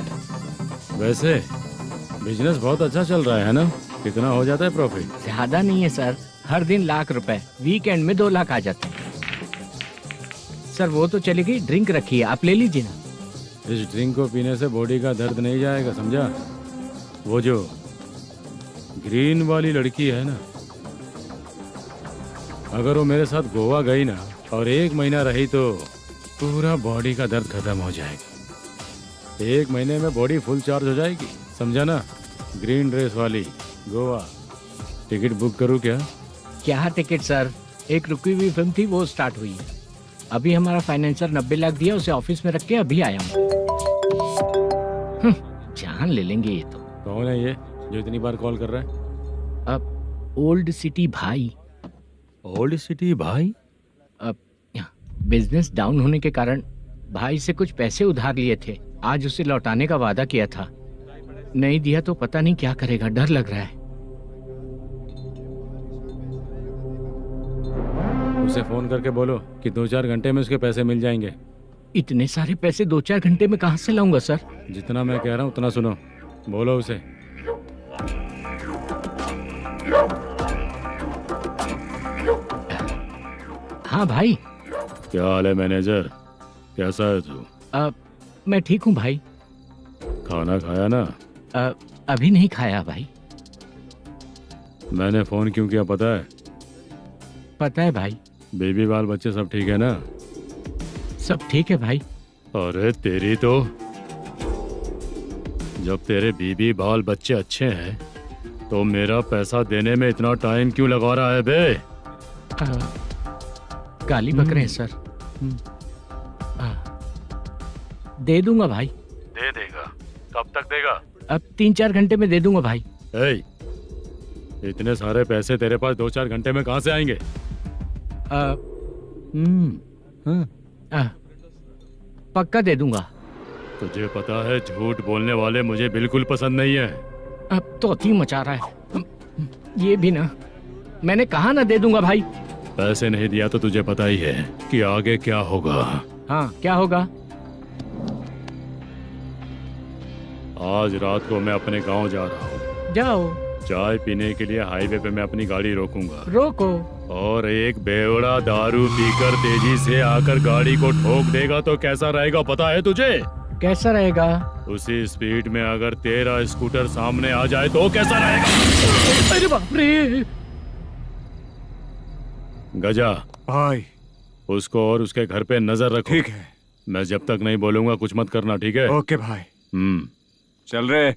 वैसे बिजनेस बहुत अच्छा चल रहा है ना? कितना हो जाता है प्रॉफिट? ज्यादा नहीं है सर, हर दिन लाख रुपए, वीकेंड में 2 लाख आ जाते हैं। सर वो तो चलेगी, ड्रिंक रखी है, आप ले लीजिए ना। इस ड्रिंक को पीने से बॉडी का दर्द नहीं जाएगा, समझा? वो जो ग्रीन वाली लड़की है ना, अगर वो मेरे साथ गोवा गई ना और 1 महीना रही तो पूरा बॉडी का दर्द खत्म हो जाएगा। 1 महीने में बॉडी फुल चार्ज हो जाएगी, समझा ना? ग्रीन ड्रेस वाली गोवा। टिकट बुक करूँ क्या? क्या टिकट सर, एक रुकी हुई फिल्म थी वो स्टार्ट हुई है। अभी हमारा फाइनेंसर 90 लाख दिया, उसे ऑफिस में रख के अभी आया हूँ। जान ले लेंगे ये तो। कौन है ये जो इतनी बार कॉल कर रहा है? अब ओल्ड सिटी भाई। ओल्ड सिटी भाई? अब बिजनेस डाउन होने के कारण भाई से कुछ पैसे उधार लिए थे, आज उसे लौटाने का वादा किया था। नहीं दिया तो पता नहीं क्या करेगा, डर लग रहा है। उसे फोन करके बोलो कि 2-4 घंटे में उसके पैसे मिल जाएंगे। इतने सारे पैसे 2-4 घंटे में कहाँ से लाऊंगा सर? जितना मैं कह रहा हूँ उतना सुनो, बोलो उसे। हाँ भाई। क्या हाल है मैनेजर, कैसा है तू? मैं ठीक हूँ भाई। खाना खाया ना? अभी नहीं खाया भाई। मैंने फोन क्यों किया पता है? पता है भाई। बेबी बाल बच्चे सब ठीक है ना? सब ठीक है भाई। अरे तेरी तो, जब तेरे बीबी बाल बच्चे अच्छे हैं तो मेरा पैसा देने में इतना टाइम क्यों लगा रहा है बे? गाली बक रहे हैं सर। दे दूंगा भाई। दे देगा? कब तक देगा? अब 3-4 घंटे में दे दूंगा भाई। इतने सारे पैसे तेरे पास 2-4 घंटे में कहाँ से आएंगे? पक्का दे दूंगा। तुझे पता है झूठ बोलने वाले मुझे बिल्कुल पसंद नहीं है। अब तोती मचा रहा है ये भी ना। मैंने कहा ना दे दूंगा भाई। पैसे नहीं दिया तो तुझे पता ही है कि आगे क्या होगा। हाँ क्या होगा? आज रात को मैं अपने गांव जा रहा हूँ। जाओ। चाय पीने के लिए हाईवे पे मैं अपनी गाड़ी रोकूंगा। रोको। और एक बेवड़ा दारू पीकर तेजी से आकर गाड़ी को ठोक देगा तो कैसा रहेगा पता है तुझे? कैसा रहेगा? उसी स्पीड में अगर तेरा स्कूटर सामने आ जाए तो कैसा रहेगा? अरे बाप रे। गजा भाई, उसको और उसके घर पे नजर रखो। ठीक है। मैं जब तक नहीं बोलूंगा कुछ मत करना, ठीक है? ओके भाई। चल रहे।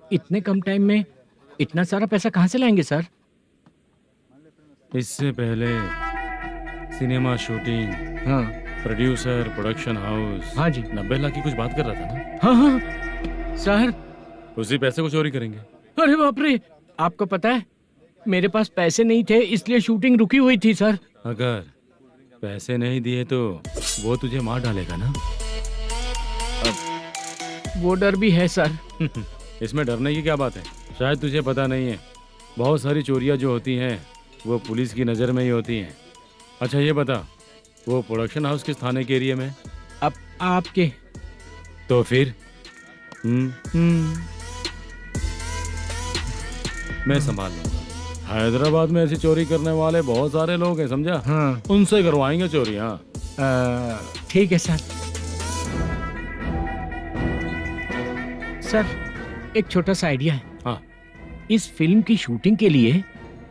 इतने कम टाइम में इतना सारा पैसा कहाँ से लाएंगे सर? इससे पहले सिनेमा शूटिंग, हाँ, प्रोड्यूसर, प्रोडक्शन हाउस। हाँ जी। 90 लाख की कुछ बात कर रहा था ना? हाँ हाँ सर। उसी पैसे को चोरी करेंगे। अरे बाप रे, आपको पता है मेरे पास पैसे नहीं थे इसलिए शूटिंग रुकी हुई थी सर। अगर पैसे नहीं दिए तो वो तुझे मार डालेगा ना? वो डर भी है सर। इसमें डरने की क्या बात है? शायद तुझे पता नहीं है, बहुत सारी चोरियां जो होती हैं वो पुलिस की नज़र में ही होती हैं। अच्छा ये बता, वो प्रोडक्शन हाउस किस थाने के एरिया में? अब आपके। तो फिर मैं संभाल लूंगा। हैदराबाद में ऐसी चोरी करने वाले बहुत सारे लोग हैं, समझा? हाँ। उनसे करवाएंगे चोरी। हाँ ठीक है सर। सर एक छोटा सा आइडिया है। हाँ। इस फिल्म की शूटिंग के लिए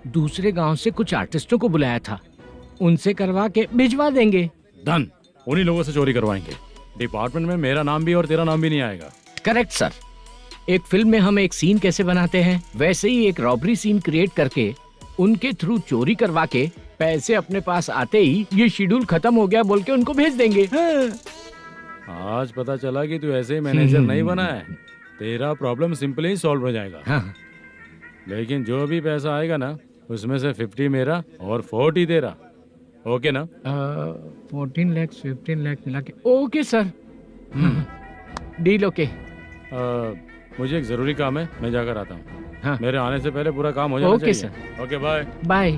दूसरे गांव से कुछ आर्टिस्टों को बुलाया था, उनसे करवा के भिजवा देंगे। डन, उन्हीं लोगों से चोरी करवाएंगे। डिपार्टमेंट में मेरा नाम भी और तेरा नाम भी नहीं आएगा। Correct sir. एक फिल्म में हम एक सीन कैसे बनाते हैं वैसे ही एक रॉबरी सीन क्रिएट करके उनके थ्रू चोरी करवा के पैसे अपने पास आते ही ये शेड्यूल खत्म हो गया बोल के उनको भेज देंगे। आज पता चला कि तू ऐसे ही मैनेजर नहीं बना है। तेरा प्रॉब्लम सिंपली ही सॉल्व हो जाएगा। हाँ। लेकिन जो भी पैसा आएगा ना उसमें से 50 मेरा और 40 तेरा। ओके ना? 14 लाख 15 लाख मिला के। Okay sir. Deal okay. मुझे एक जरूरी काम है, मैं जाकर आता हूँ। हाँ। मेरे आने से पहले पूरा काम हो जाना ओके चाहिए। Okay bye. Bye.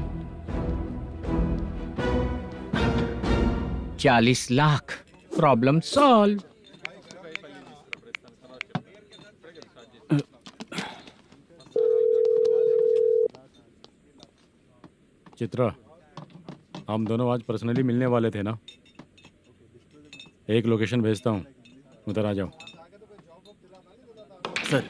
40 lakh, problem solve. Chitra, हम दोनों आज पर्सनली मिलने वाले थे ना? एक लोकेशन भेजता हूँ, उधर आ जाओ। सर,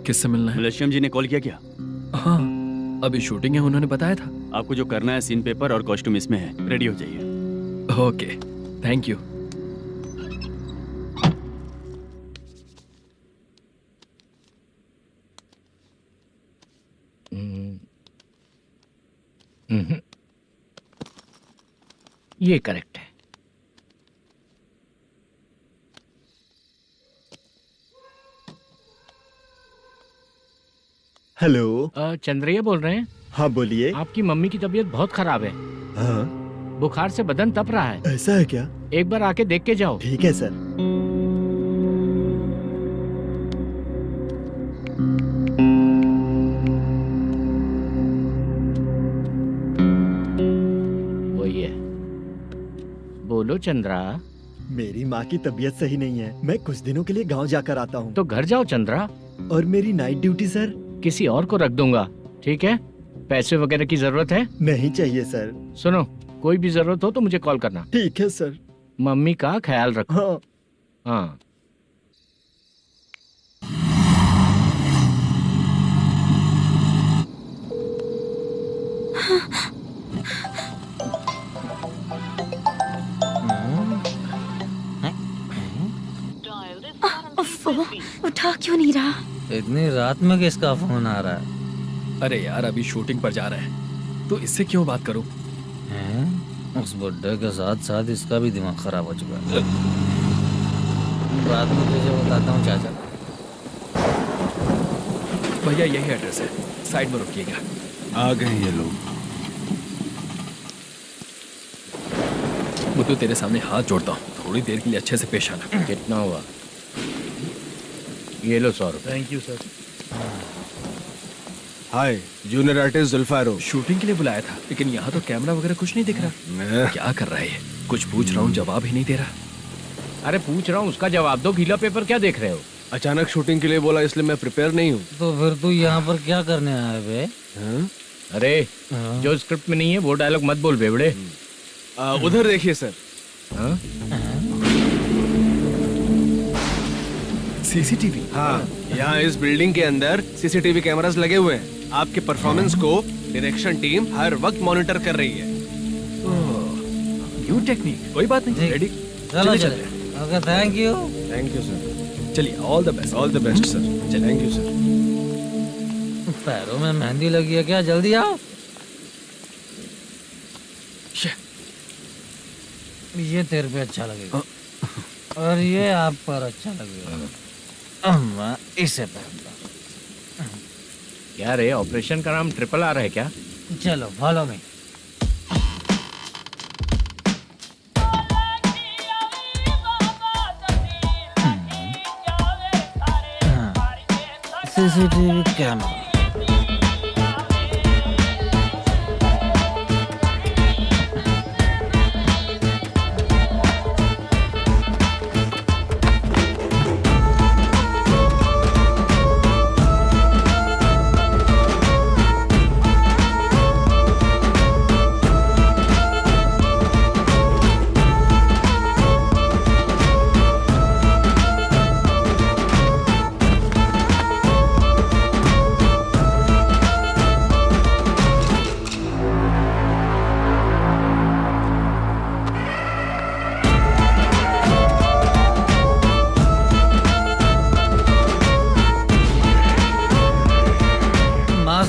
किससे मिलना है? मलेशियम जी ने कॉल किया क्या? हाँ, अभी शूटिंग है, उन्होंने बताया था। आपको जो करना है, सीन पेपर और कॉस्ट्यूम इसमें है, रेडी हो जाइए। Okay, thank you. ये करेक्ट है। हेलो। चंद्रैया बोल रहे हैं? हाँ बोलिए। आपकी मम्मी की तबीयत बहुत खराब है। हाँ। बुखार से बदन तप रहा है। ऐसा है क्या? एक बार आके देख के जाओ। ठीक है सर। वही है। बोलो चंद्रा। मेरी माँ की तबीयत सही नहीं है, मैं कुछ दिनों के लिए गांव जाकर आता हूँ। तो घर जाओ चंद्रा। और मेरी नाइट ड्यूटी सर? किसी और को रख दूंगा, ठीक है? पैसे वगैरह की जरूरत है? नहीं चाहिए सर। सुनो, कोई भी जरूरत हो तो मुझे कॉल करना। ठीक है सर। मम्मी का ख्याल रखो। हाँ। हाँ। उठा क्यों नहीं रहा? इतनी रात में किसका फोन आ रहा है? अरे यार, अभी शूटिंग पर जा रहे हैं, तो इससे क्यों बात करूं? हैं? उस बुड्ढे के साथ साथ इसका भी दिमाग खराब हो चुका है। रात में तुझे बताता हूँ चाचा। भैया यही एड्रेस है, साइड में रुकिएगा। आ गए ये लोग। मुझे तेरे सामने हाथ जोड़ता हूँ, थोड़ी देर के लिए अच्छे से पेश आना। कितना हुआ? ये लो 100 रुपए। Thank you sir. Hi, junior artist Zulfar हो। शूटिंग के लिए बुलाया था, लेकिन यहाँ तो कैमरा वगैरह कुछ नहीं दिख रहा। क्या कर रहा है ये? कुछ पूछ रहा हूँ, जवाब ही नहीं दे रहा। अरे पूछ रहा हूँ, उसका जवाब दो। गीला पेपर क्या देख रहे हो? अचानक शूटिंग के लिए बोला, इसलिए मैं प्रिपेयर नहीं हूँ। तो फिर तू यहाँ पर क्या करने आया बे? अरे जो स्क्रिप्ट में नहीं है वो डायलॉग मत बोल बेवड़े। उधर देखिए सर। सीसीटीवी? हाँ, यहाँ इस बिल्डिंग के अंदर सीसीटीवी कैमरास लगे हुए हैं। आपके परफॉर्मेंस को डायरेक्शन टीम हर वक्त मॉनिटर कर रही है। न्यू टेक्निक, कोई बात नहीं। रेडी? चलो चले। Okay, thank you. Thank you sir. चलिए, all the best. All the best sir. Thank you sir. पैरों में मेहंदी लगी है क्या? जल्दी आओ। ये तेरे पे अच्छा लगेगा और ये आप पर अच्छा लगेगा। मैं इसे पहनता। क्या रे, ऑपरेशन का नाम ट्रिपल आर है क्या? चलो फॉलो मी। CCTV camera.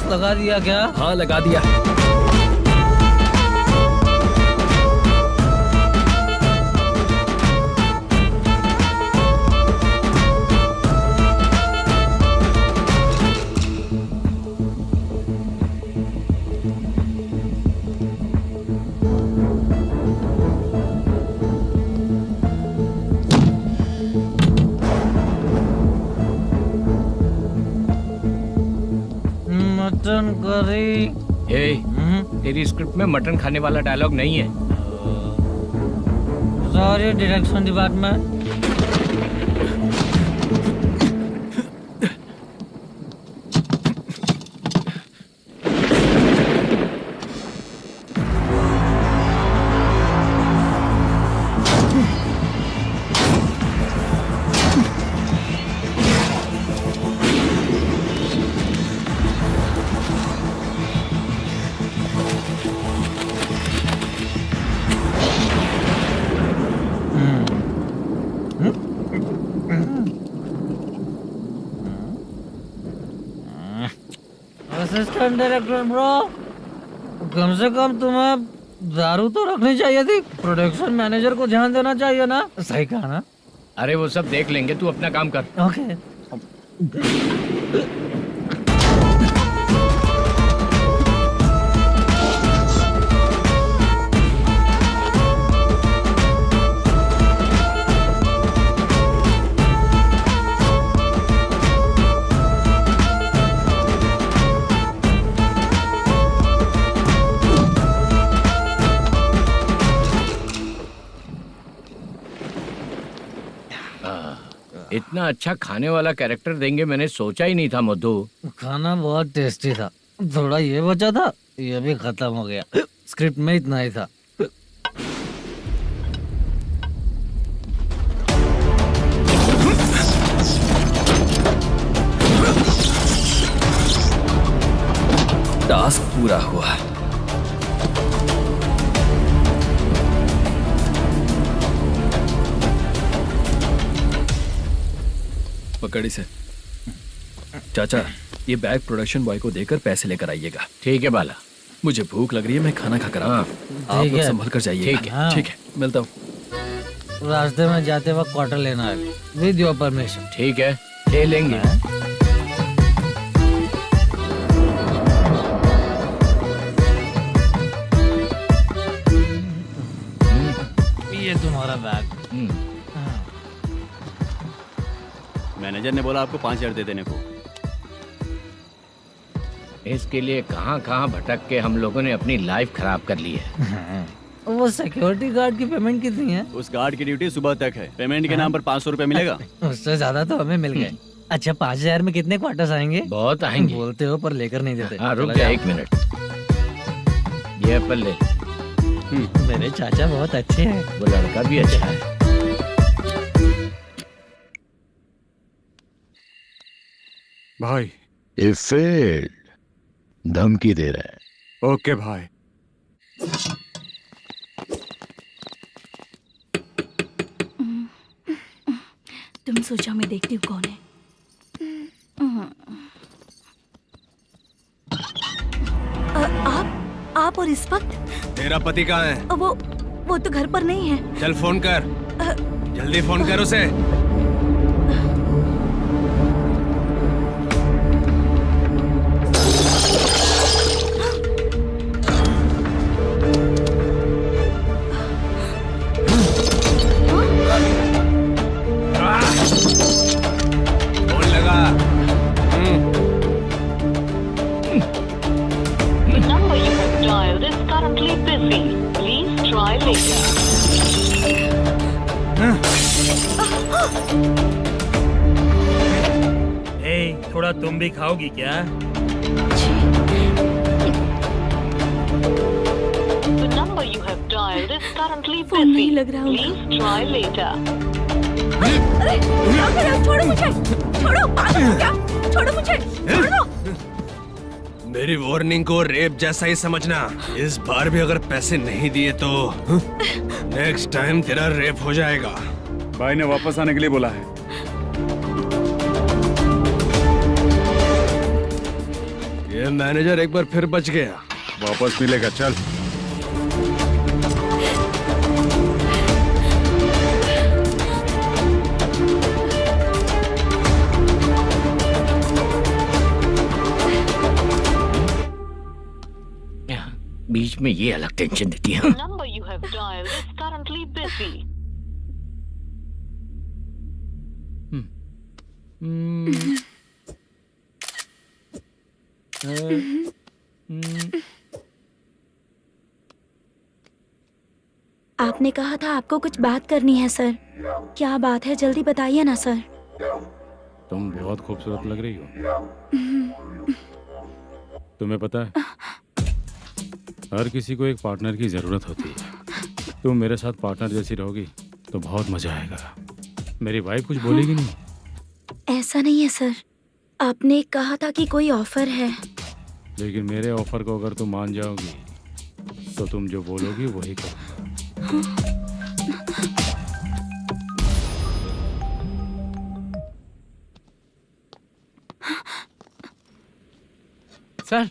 लगा दिया क्या? हाँ, लगा दिया। Mutton curry. तेरी स्क्रिप्ट में मटन खाने वाला डायलॉग नहीं है। Sorry direction department. Assistant director bro, कम से कम तुम्हें दारू तो रखनी चाहिए थी। प्रोडक्शन मैनेजर को ध्यान देना चाहिए ना। सही कहा ना? अरे वो सब देख लेंगे, तू अपना काम कर। ओके। इतना अच्छा खाने वाला कैरेक्टर देंगे मैंने सोचा ही नहीं था मधु। खाना बहुत टेस्टी था। थोड़ा ये बचा था, ये भी खत्म हो गया। स्क्रिप्ट में इतना ही था। टास्क पूरा हुआ। पकड़ी से चाचा, ये बैग प्रोडक्शन बॉय को देकर पैसे लेकर आइएगा। ठीक है बाला। मुझे भूख लग रही है, मैं खाना खाकर आता हूँ। आप लोग संभल कर जाइए। ठीक है। ठीक है, मिलता हूँ। रास्ते में जाते वक्त क्वार्टर लेना है, विद योर परमिशन। ठीक है, ले लेंगे। ये तुम्हारा बैग। मैनेजर ने बोला आपको 5,000 दे देने को। इसके लिए कहाँ कहाँ भटक के हम लोगों ने अपनी लाइफ खराब कर ली है। वो सिक्योरिटी गार्ड की पेमेंट कितनी है? उस गार्ड की ड्यूटी सुबह तक है। पेमेंट के नाम पर 500 रुपए मिलेगा। उससे ज्यादा तो हमें मिल गए। अच्छा 5,000 में कितने क्वार्टर्स आएंगे? बहुत आएंगे। बोलते हो पर लेकर नहीं देते। हाँ रुक जा 1 मिनट। ये एप्पल ले। मेरे चाचा बहुत अच्छे हैं। वो लड़का भी अच्छा है। भाई ये फेल्ड धमकी दे रहा है। ओके भाई। तुम सोचो मैं देखती हूँ कौन है। आप और इस वक्त? तेरा पति कहाँ है? वो तो घर पर नहीं है। चल फोन कर, जल्दी फोन कर उसे। फोन लगा। number you have dialed is currently busy. Please try later. थोड़ा तुम भी खाओगी क्या? The number you have dialed is currently busy. Please try later. अरे छोड़ो मुझे, छोड़ो, पागल हो क्या? छोड़ो मुझे, छोड़ो। मेरी वार्निंग को रेप जैसा ही समझना। इस बार भी अगर पैसे नहीं दिए तो नेक्स्ट टाइम तेरा रेप हो जाएगा। भाई ने वापस आने के लिए बोला है। ये मैनेजर एक बार फिर बच गया। वापस मिलेगा, चल। बीच में ये अलग टेंशन देती है। The number you have dialed is currently busy. आपने कहा था आपको कुछ बात करनी है सर। क्या बात है, जल्दी बताइए ना सर। तुम बहुत खूबसूरत लग रही हो। तुम्हें पता है, हर किसी को एक पार्टनर की जरूरत होती है। तुम मेरे साथ पार्टनर जैसी रहोगी तो बहुत मजा आएगा। मेरी वाइफ कुछ बोलेगी नहीं? ऐसा नहीं है सर, आपने कहा था कि कोई ऑफर है। लेकिन मेरे ऑफर को अगर तुम मान जाओगी तो तुम जो बोलोगी वही करो। सर,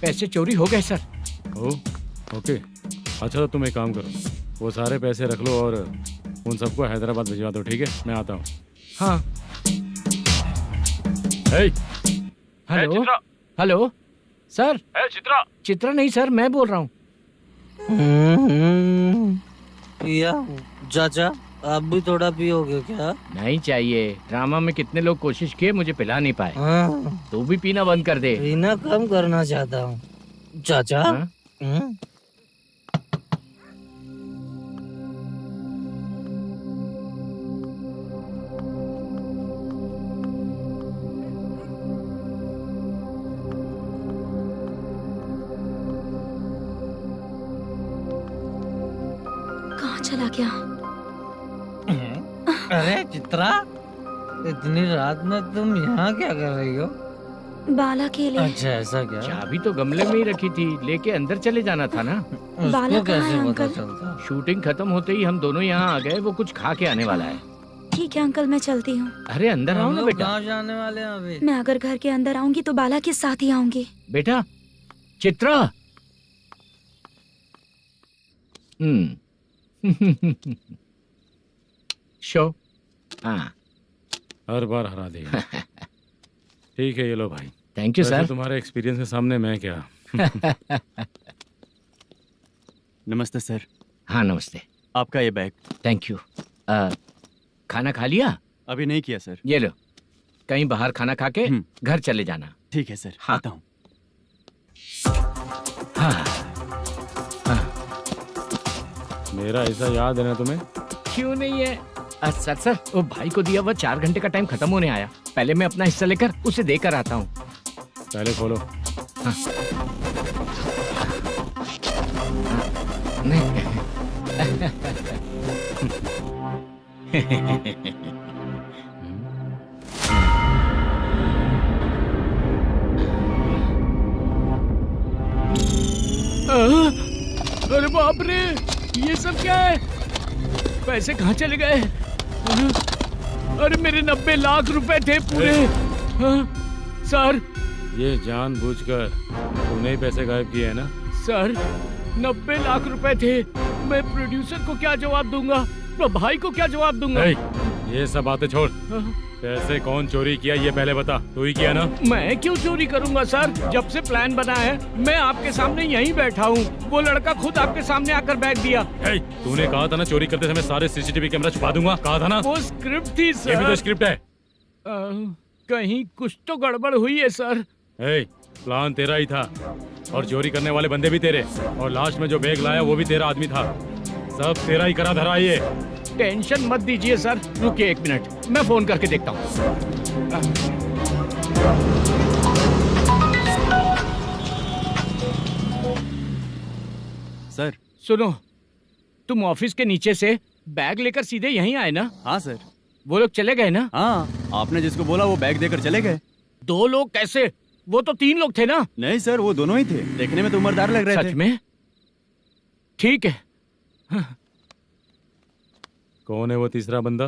पैसे चोरी हो गए सर। ओके, अच्छा तो तुम एक काम करो, वो सारे पैसे रख लो और उन सबको हैदराबाद भिजवा दो, ठीक है? मैं आता हूँ। हाँ। Hello hello sir. Chitra. Chitra नहीं सर, मैं बोल रहा हूँ। या चाचा, आप भी थोड़ा पियोगे क्या? नहीं चाहिए। ड्रामा में कितने लोग कोशिश किए, मुझे पिला नहीं पाए। तू भी पीना बंद कर दे। पीना कम करना चाहता हूँ चाचा। कहाँ चला गया? अरे चित्रा, इतनी रात में तुम यहाँ क्या कर रही हो? बाला के लिए। अच्छा ऐसा क्या? चाबी तो गमले में ही रखी थी, लेके अंदर चले जाना था ना। बाला उसको कहाँ है कैसे पता अंकल? चलता? शूटिंग खत्म होते ही हम दोनों यहाँ आ गए। वो कुछ खा के आने वाला है। ठीक है अंकल, मैं चलती हूँ। अरे अंदर आओ हम ना लोग बेटा। कहाँ जाने वाले हैं अभी? मैं अगर घर के अंदर आऊंगी तो बाला के साथ ही आऊंगी। बेटा चित्रा। शो। हाँ, हर बार हरा देगा। ठीक है, ये लो भाई। थैंक यू वैसे सर। तुम्हारे एक्सपीरियंस के सामने मैं क्या। नमस्ते सर। हाँ नमस्ते। आपका ये बैग। Thank you. खाना खा लिया? अभी नहीं किया सर। ये लो, कहीं बाहर खाना खा के घर चले जाना। ठीक है सर। हाँ। आता हूँ। हाँ। मेरा ऐसा याद है ना तुम्हें? क्यों नहीं है? सर वो भाई को दिया हुआ 4 घंटे का टाइम खत्म होने आया। पहले मैं अपना हिस्सा लेकर उसे देकर आता हूँ। पहले खोलो। हाँ। अरे बाप रे, ये सब क्या है? पैसे कहाँ चले गए? अरे मेरे 90 लाख रुपए थे पूरे। सर, ये जानबूझकर तूने ही पैसे गायब किए हैं ना? सर 90 लाख रुपए थे। मैं प्रोड्यूसर को क्या जवाब दूंगा, तो भाई को क्या जवाब दूंगा? ये सब बातें छोड़। पैसे कौन चोरी किया ये पहले बता। तू ही किया ना? मैं क्यों चोरी करूंगा सर? जब से प्लान बना है मैं आपके सामने यहीं बैठा हूँ। वो लड़का खुद आपके सामने आकर बैग दिया। तूने कहा था ना चोरी करते समय सारे सीसीटीवी कैमरा छुपा दूंगा, कहा था ना? वो स्क्रिप्ट थी सर। ये भी तो स्क्रिप्ट है। कहीं कुछ तो गड़बड़ हुई है सर। प्लान तेरा ही था और चोरी करने वाले बंदे भी तेरे, और लास्ट में जो बैग लाया वो भी तेरा आदमी था। सब तेरा ही करा धरा। ये टेंशन मत दीजिए सर। रुकिए 1 मिनट, मैं फोन करके देखता हूँ। सर सुनो, तुम ऑफिस के नीचे से बैग लेकर सीधे यहीं आए ना? हाँ सर। वो लोग चले गए ना? हाँ, आपने जिसको बोला वो बैग देकर चले गए। 2 लोग कैसे? वो तो 3 लोग थे ना? नहीं सर, वो दोनों ही थे। देखने में तो उम्रदार लग रहे थे। सच में? ठीक है। कौन है वो तीसरा बंदा?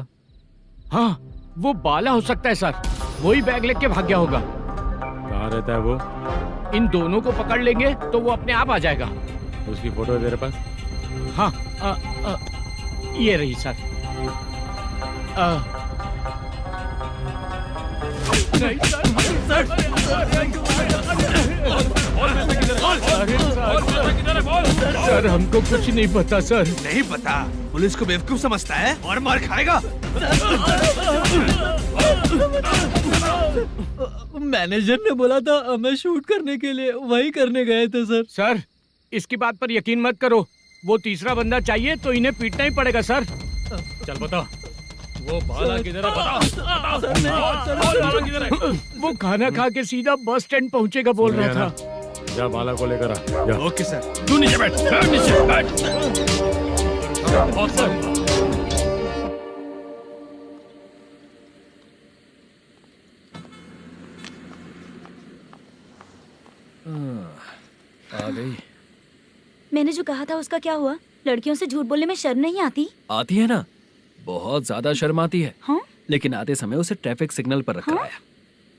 हाँ, वो बाला हो सकता है सर। वही बैग लेके भाग गया होगा। कहाँ रहता है वो? इन दोनों को पकड़ लेंगे तो वो अपने आप आ जाएगा। उसकी फोटो है तेरे पास? हाँ, ये रही सर। नहीं सर, सर हमको कुछ नहीं पता सर। नहीं पता? पुलिस को बेवकूफ समझता है और मार खाएगा। मैनेजर ने बोला था हमें शूट करने के लिए, वही करने गए थे सर। सर इसकी बात पर यकीन मत करो, वो तीसरा बंदा चाहिए तो इन्हें पीटना ही पड़ेगा सर। चल बता, वो बाला किधर है? बता। बाला किधर है? वो खाना खा के सीधा बस स्टैंड पहुंचेगा बोल रहा था। जा बाला को लेकर आ। जा। Okay sir. तू नीचे बैठ, नीचे बैठ। आ गई। मैंने जो कहा था उसका क्या हुआ? लड़कियों से झूठ बोलने में शर्म नहीं आती? आती है ना, बहुत ज्यादा शर्म आती है। हाँ? लेकिन आते समय उसे ट्रैफिक सिग्नल पर रखा हाँ? है।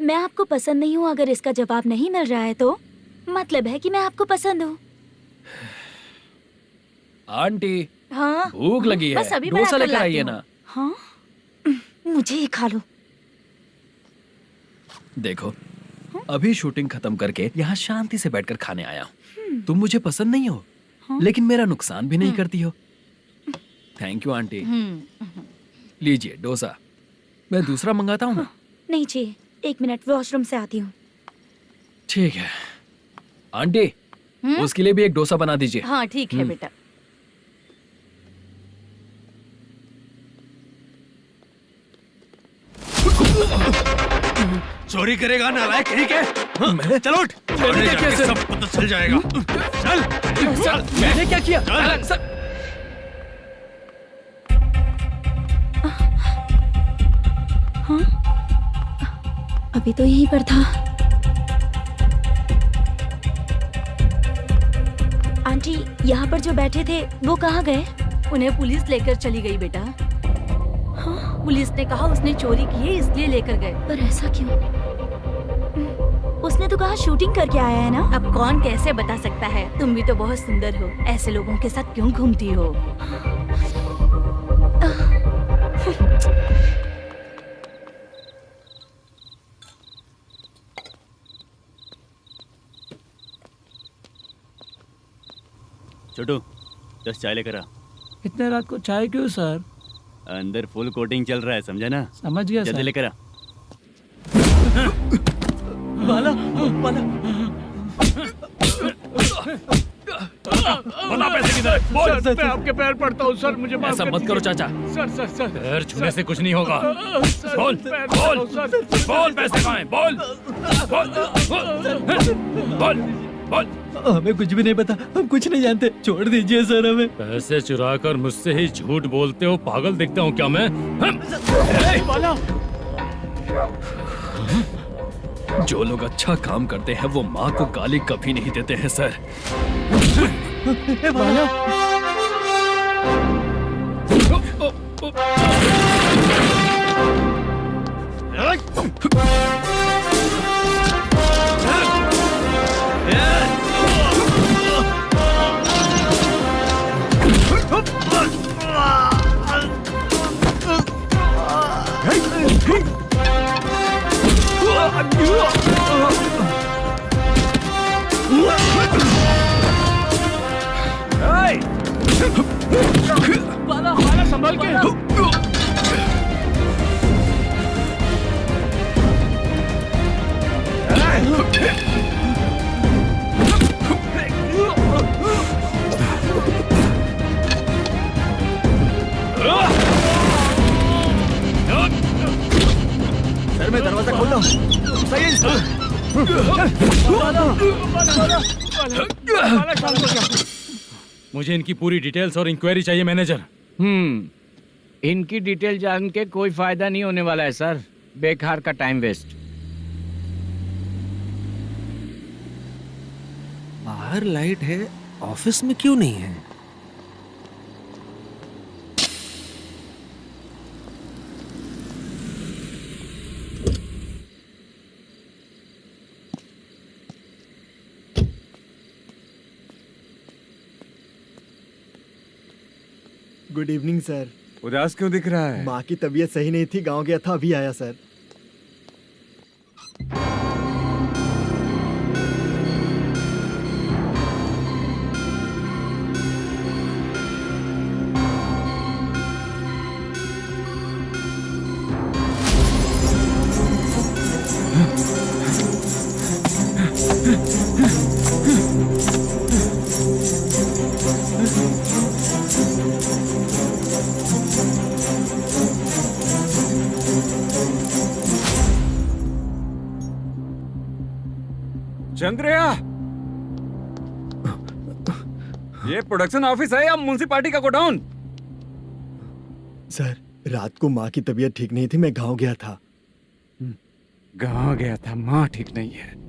मैं आपको पसंद नहीं हूँ अगर इसका जवाब नहीं मिल रहा है तो मतलब है कि मैं आपको पसंद हूँ। आंटी, हाँ? भूख लगी है, बस अभी डोसा बना कर लेकर आइए लाती ना। हूँ। हाँ? मुझे ही खा लो। देखो, अभी शूटिंग खत्म करके यहाँ शांति से बैठकर खाने आया हूँ। तुम मुझे पसंद नहीं हो, लेकिन मेरा नुकसान भी नहीं करती हो। Thank you aunty. लीजिए डोसा। मैं दूसरा मंगाता हूँ ना? नहीं चाहिए, 1 मिनट वॉशरूम से आती हूँ। ठीक है आंटी, उसके लिए भी एक डोसा बना दीजिए। हाँ ठीक है बेटा। चोरी करेगा नालायक कहीं के? मैं? चलो उठ। मैंने क्या किया? सब पता चल जाएगा। चल। मैंने क्या किया? हाँ? अभी तो यहीं पर था। आंटी, यहाँ पर जो बैठे थे वो कहाँ गए? उन्हें पुलिस लेकर चली गई बेटा। हाँ? पुलिस ने कहा उसने चोरी की है इसलिए लेकर गए। पर ऐसा क्यों? उसने तो कहा शूटिंग करके आया है ना। अब कौन कैसे बता सकता है? तुम भी तो बहुत सुंदर हो, ऐसे लोगों के साथ क्यों घूमती हो? छोटू 10 चाय लेकर आ। इतने रात को चाय क्यों सर? अंदर फुल कोटिंग चल रहा है, समझा ना? समझ गया जल्दी सर। लेकर आ। बाला, बाला। बता पैसे किधर है? बोल। सर मैं आपके पैर पड़ता हूँ सर, मुझे माफ ऐसा कर मत करो चाचा। सर सर सर पैर छूने से कुछ नहीं होगा। बोल, बोल, बोल पैसे कहाँ हैं? बोल, बोल, बोल, बोल। हमें कुछ भी नहीं पता, हम कुछ नहीं जानते, छोड़ दीजिए सर हमें। पैसे चुरा कर मुझसे ही झूठ बोलते हो, पागल दिखता हूँ क्या मैं? जो लोग अच्छा काम करते हैं वो माँ को गाली कभी नहीं देते हैं सर। बाला बाला संभाल के। सर मैं दरवाजा खोलता हूँ। सही है सर। मुझे इनकी पूरी डिटेल्स और इंक्वायरी चाहिए मैनेजर। इनकी डिटेल जान के कोई फायदा नहीं होने वाला है सर, बेकार का टाइम वेस्ट। बाहर लाइट है, ऑफिस में क्यों नहीं है? Good evening sir. उदास क्यों दिख रहा है? माँ की तबीयत सही नहीं थी, गांव गया था, अभी आया सर। चंद्रया, ये प्रोडक्शन ऑफिस है या म्युनिसिपालिटी का गोडाउन? सर, रात को माँ की तबीयत ठीक नहीं थी, मैं गांव गया था। गांव गया था, माँ ठीक नहीं है।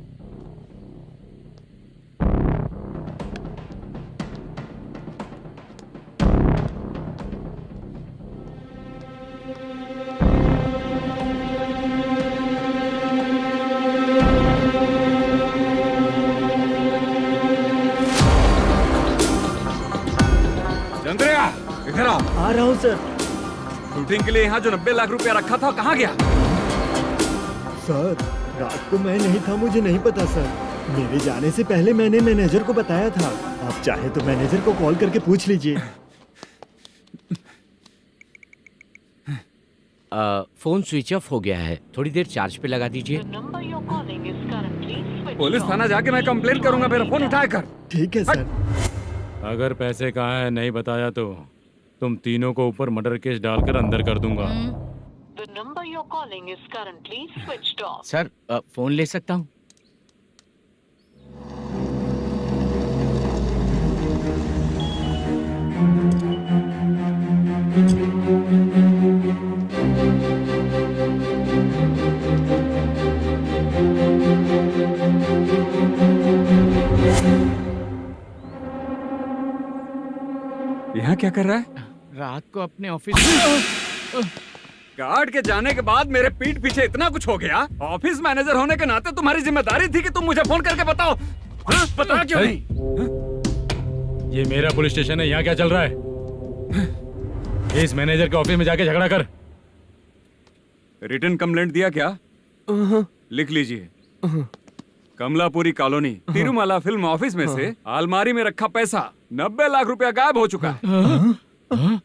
चंद्रया, इधर आओ। आ रहा हूँ सर। शूटिंग के लिए यहाँ जो 90 लाख रुपया रखा था कहाँ गया? सर, रात को मैं नहीं था, मुझे नहीं पता सर। मेरे जाने से पहले मैंने मैनेजर को बताया था। आप चाहे तो मैनेजर को कॉल करके पूछ लीजिए। फोन स्विच ऑफ हो गया है, थोड़ी देर चार्ज पे लगा दीजिए। The number you're calling is currently switched police off. थाना जाके मैं कंप्लेंट करूंगा, मेरा फोन उठाया कर। ठीक है सर। अगर पैसे कहाँ है नहीं बताया तो तुम तीनों को ऊपर मर्डर केस डालकर अंदर कर दूंगा। The number you're calling is currently switched off. Sir, phone ले सकता हूँ? यहाँ क्या कर रहा है? रात को अपने ऑफिस गार्ड के जाने के बाद मेरे पीठ पीछे इतना कुछ हो गया। ऑफिस मैनेजर होने के नाते तुम्हारी जिम्मेदारी थी कि तुम मुझे फोन करके बताओ। हाँ? पता क्यों नहीं? ये मेरा पुलिस स्टेशन है, यहाँ क्या चल रहा है? इस मैनेजर के ऑफिस में जाके झगड़ा कर। रिटन कंप्लेंट दिया क्या? लिख लीजिए। Kamalapuri colony, Tirumala film office में से अलमारी में रखा पैसा 90 लाख रुपया गायब हो चुका है।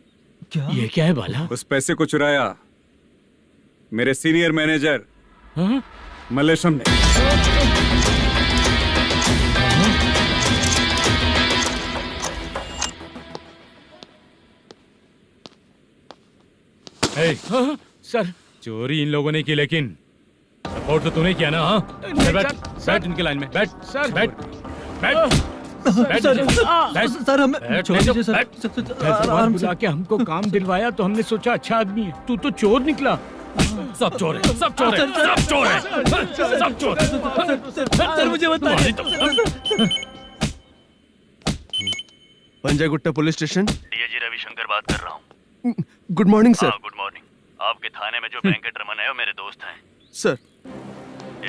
ये क्या है बाला? उस पैसे को चुराया मेरे सीनियर मैनेजर मल्लेशम ने। सर, चोरी इन लोगों ने की, लेकिन सपोर्ट तो तूने किया ना? हाँ, बैठ इनकी लाइन में, बैठ सर, बैठ बैठ सर हमें छोड़ दीजिए सर। आराम से के हमको काम दिलवाया तो हमने सोचा अच्छा आदमी है, तू तो चोर निकला। सब चोर है, सब चोर है, सब चोर है, सब चोर है। सर मुझे बताइए। Panjagutta police station. DIG Ravishankar बात कर रहा हूँ। Good morning sir. Good morning. आपके थाने में जो वेंकट रमन है वो मेरे दोस्त हैं। सर,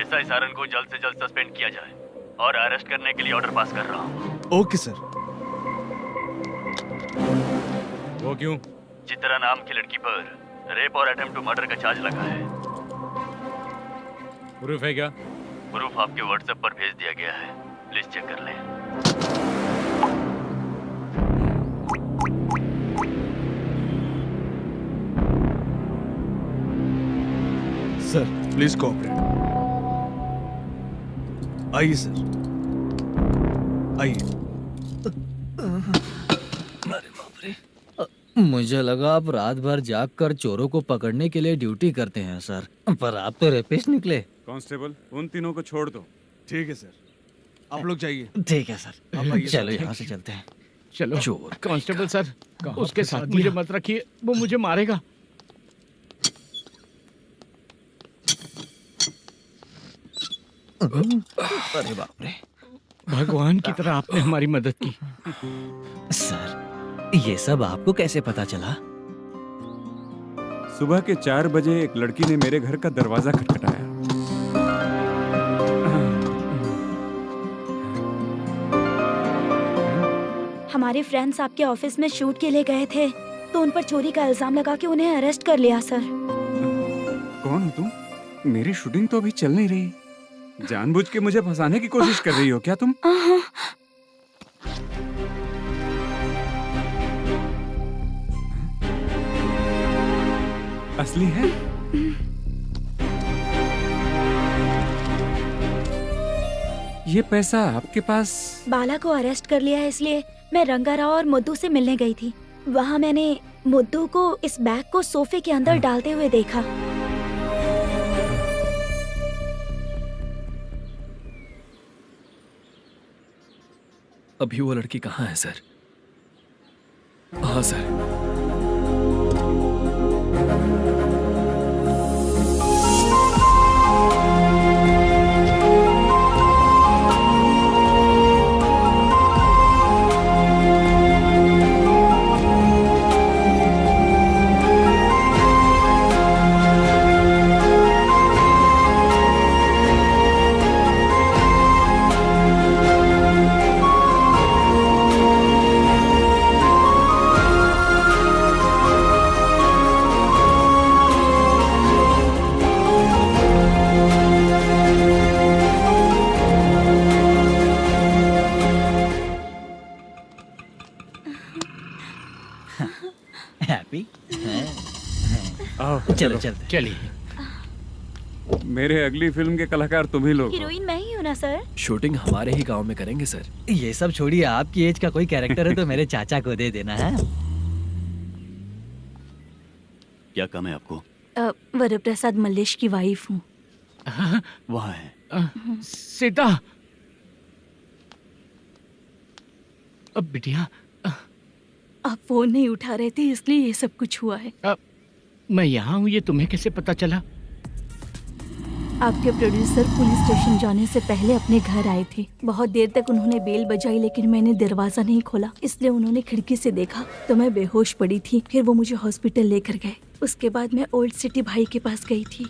एसआई सारन को जल्द से जल्द सस्पेंड किया जाए और अरेस्ट करने के लिए ऑर्डर पास कर रहा हूँ। Okay sir. वो क्यों? चित्रा नाम की लड़की पर रेप और अटेम्प्ट टू मर्डर का चार्ज लगा है। प्रूफ है क्या? प्रूफ आपके व्हाट्सएप पर भेज दिया गया है, प्लीज चेक कर लें। Sir please cooperate. आइए सर, आइए। मुझे लगा आप रात भर जाग कर चोरों को पकड़ने के लिए ड्यूटी करते हैं सर, पर आप तो रेपिस्ट निकले। कांस्टेबल, उन तीनों को छोड़ दो। ठीक है सर, आप लोग जाइए। ठीक है सर, चलो यहाँ से चलते हैं। चलो चोर। कांस्टेबल सर, उसके साथ मुझे मत रखिए, वो मुझे मारेगा। अरे बाप रे, भगवान की तरह आपने हमारी मदद की। सर ये सब आपको कैसे पता चला? सुबह के 4 बजे एक लड़की ने मेरे घर का दरवाजा खटखटाया। हमारे फ्रेंड्स आपके ऑफिस में शूट के लिए गए थे, तो उन पर चोरी का इल्जाम लगा के उन्हें अरेस्ट कर लिया सर। कौन हो तुम? मेरी शूटिंग तो अभी चल नहीं रही। जानबूझ के मुझे फंसाने की कोशिश कर रही हो क्या तुम? असली है? ये पैसा आपके पास? बाला को अरेस्ट कर लिया है, इसलिए मैं रंगाराव और मुद्दू से मिलने गई थी। वहाँ मैंने मुद्दू को इस बैग को सोफे के अंदर डालते हुए देखा। अभी वो लड़की कहाँ है सर? हाँ सर। हैप्पी? आओ चलो चलते। चलिए। मेरे अगली फिल्म के कलाकार तुम ही लोग हो। हीरोइन मैं ही हूँ ना सर। शूटिंग हमारे ही गांव में करेंगे सर। ये सब छोड़िए, आपकी एज का कोई कैरेक्टर है तो मेरे चाचा को दे देना है। क्या काम है आपको? वरप्रसाद मल्लेश की वाइफ हूँ। वहाँ है। सीता। अब बिटिया, आप फोन नहीं उठा रहे थे इसलिए ये सब कुछ हुआ है। मैं यहाँ हूँ, ये तुम्हें कैसे पता चला? आपके प्रोड्यूसर पुलिस स्टेशन जाने से पहले अपने घर आए थे। बहुत देर तक उन्होंने बेल बजाई लेकिन मैंने दरवाजा नहीं खोला, इसलिए उन्होंने खिड़की से देखा तो मैं बेहोश पड़ी थी। फिर वो मुझे हॉस्पिटल लेकर गए। उसके बाद मैं ओल्ड सिटी भाई के पास गई थी।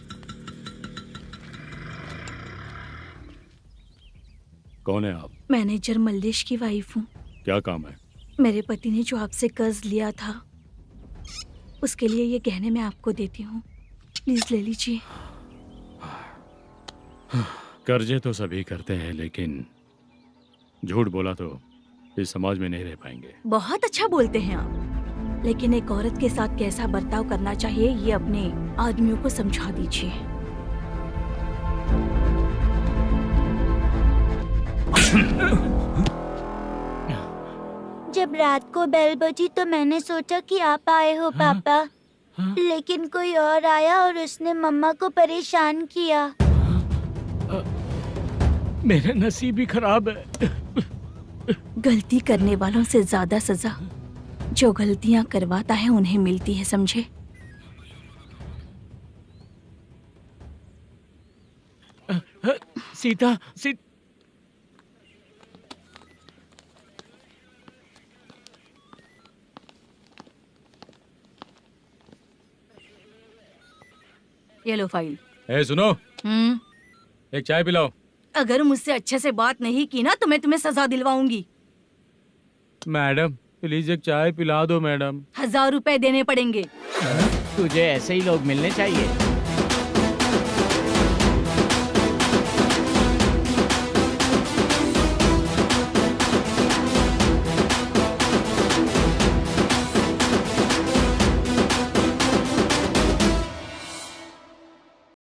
कौन है आप? मैनेजर मल्लेश की वाइफ हूँ। क्या काम है? मेरे पति ने जो आपसे कर्ज लिया था उसके लिए ये गहने मैं आपको देती हूँ, प्लीज ले लीजिए। कर्जे तो सभी करते हैं, लेकिन झूठ बोला तो इस समाज में नहीं रह पाएंगे। बहुत अच्छा बोलते हैं आप, लेकिन एक औरत के साथ कैसा बर्ताव करना चाहिए ये अपने आदमियों को समझा दीजिए। जब रात को बेल बजी तो मैंने सोचा कि आप आए हो पापा। लेकिन कोई और आया और उसने मम्मा को परेशान किया। मेरा नसीब ही खराब है। गलती करने वालों से ज्यादा सजा जो गलतियां करवाता है उन्हें मिलती है, समझे? सीता, ये लो फाइल। ए सुनो, एक चाय पिलाओ। अगर मुझसे अच्छे से बात नहीं की ना तो मैं तुम्हें सजा दिलवाऊंगी। मैडम प्लीज एक चाय पिला दो मैडम। 1000 रुपए देने पड़ेंगे। तुझे ऐसे ही लोग मिलने चाहिए।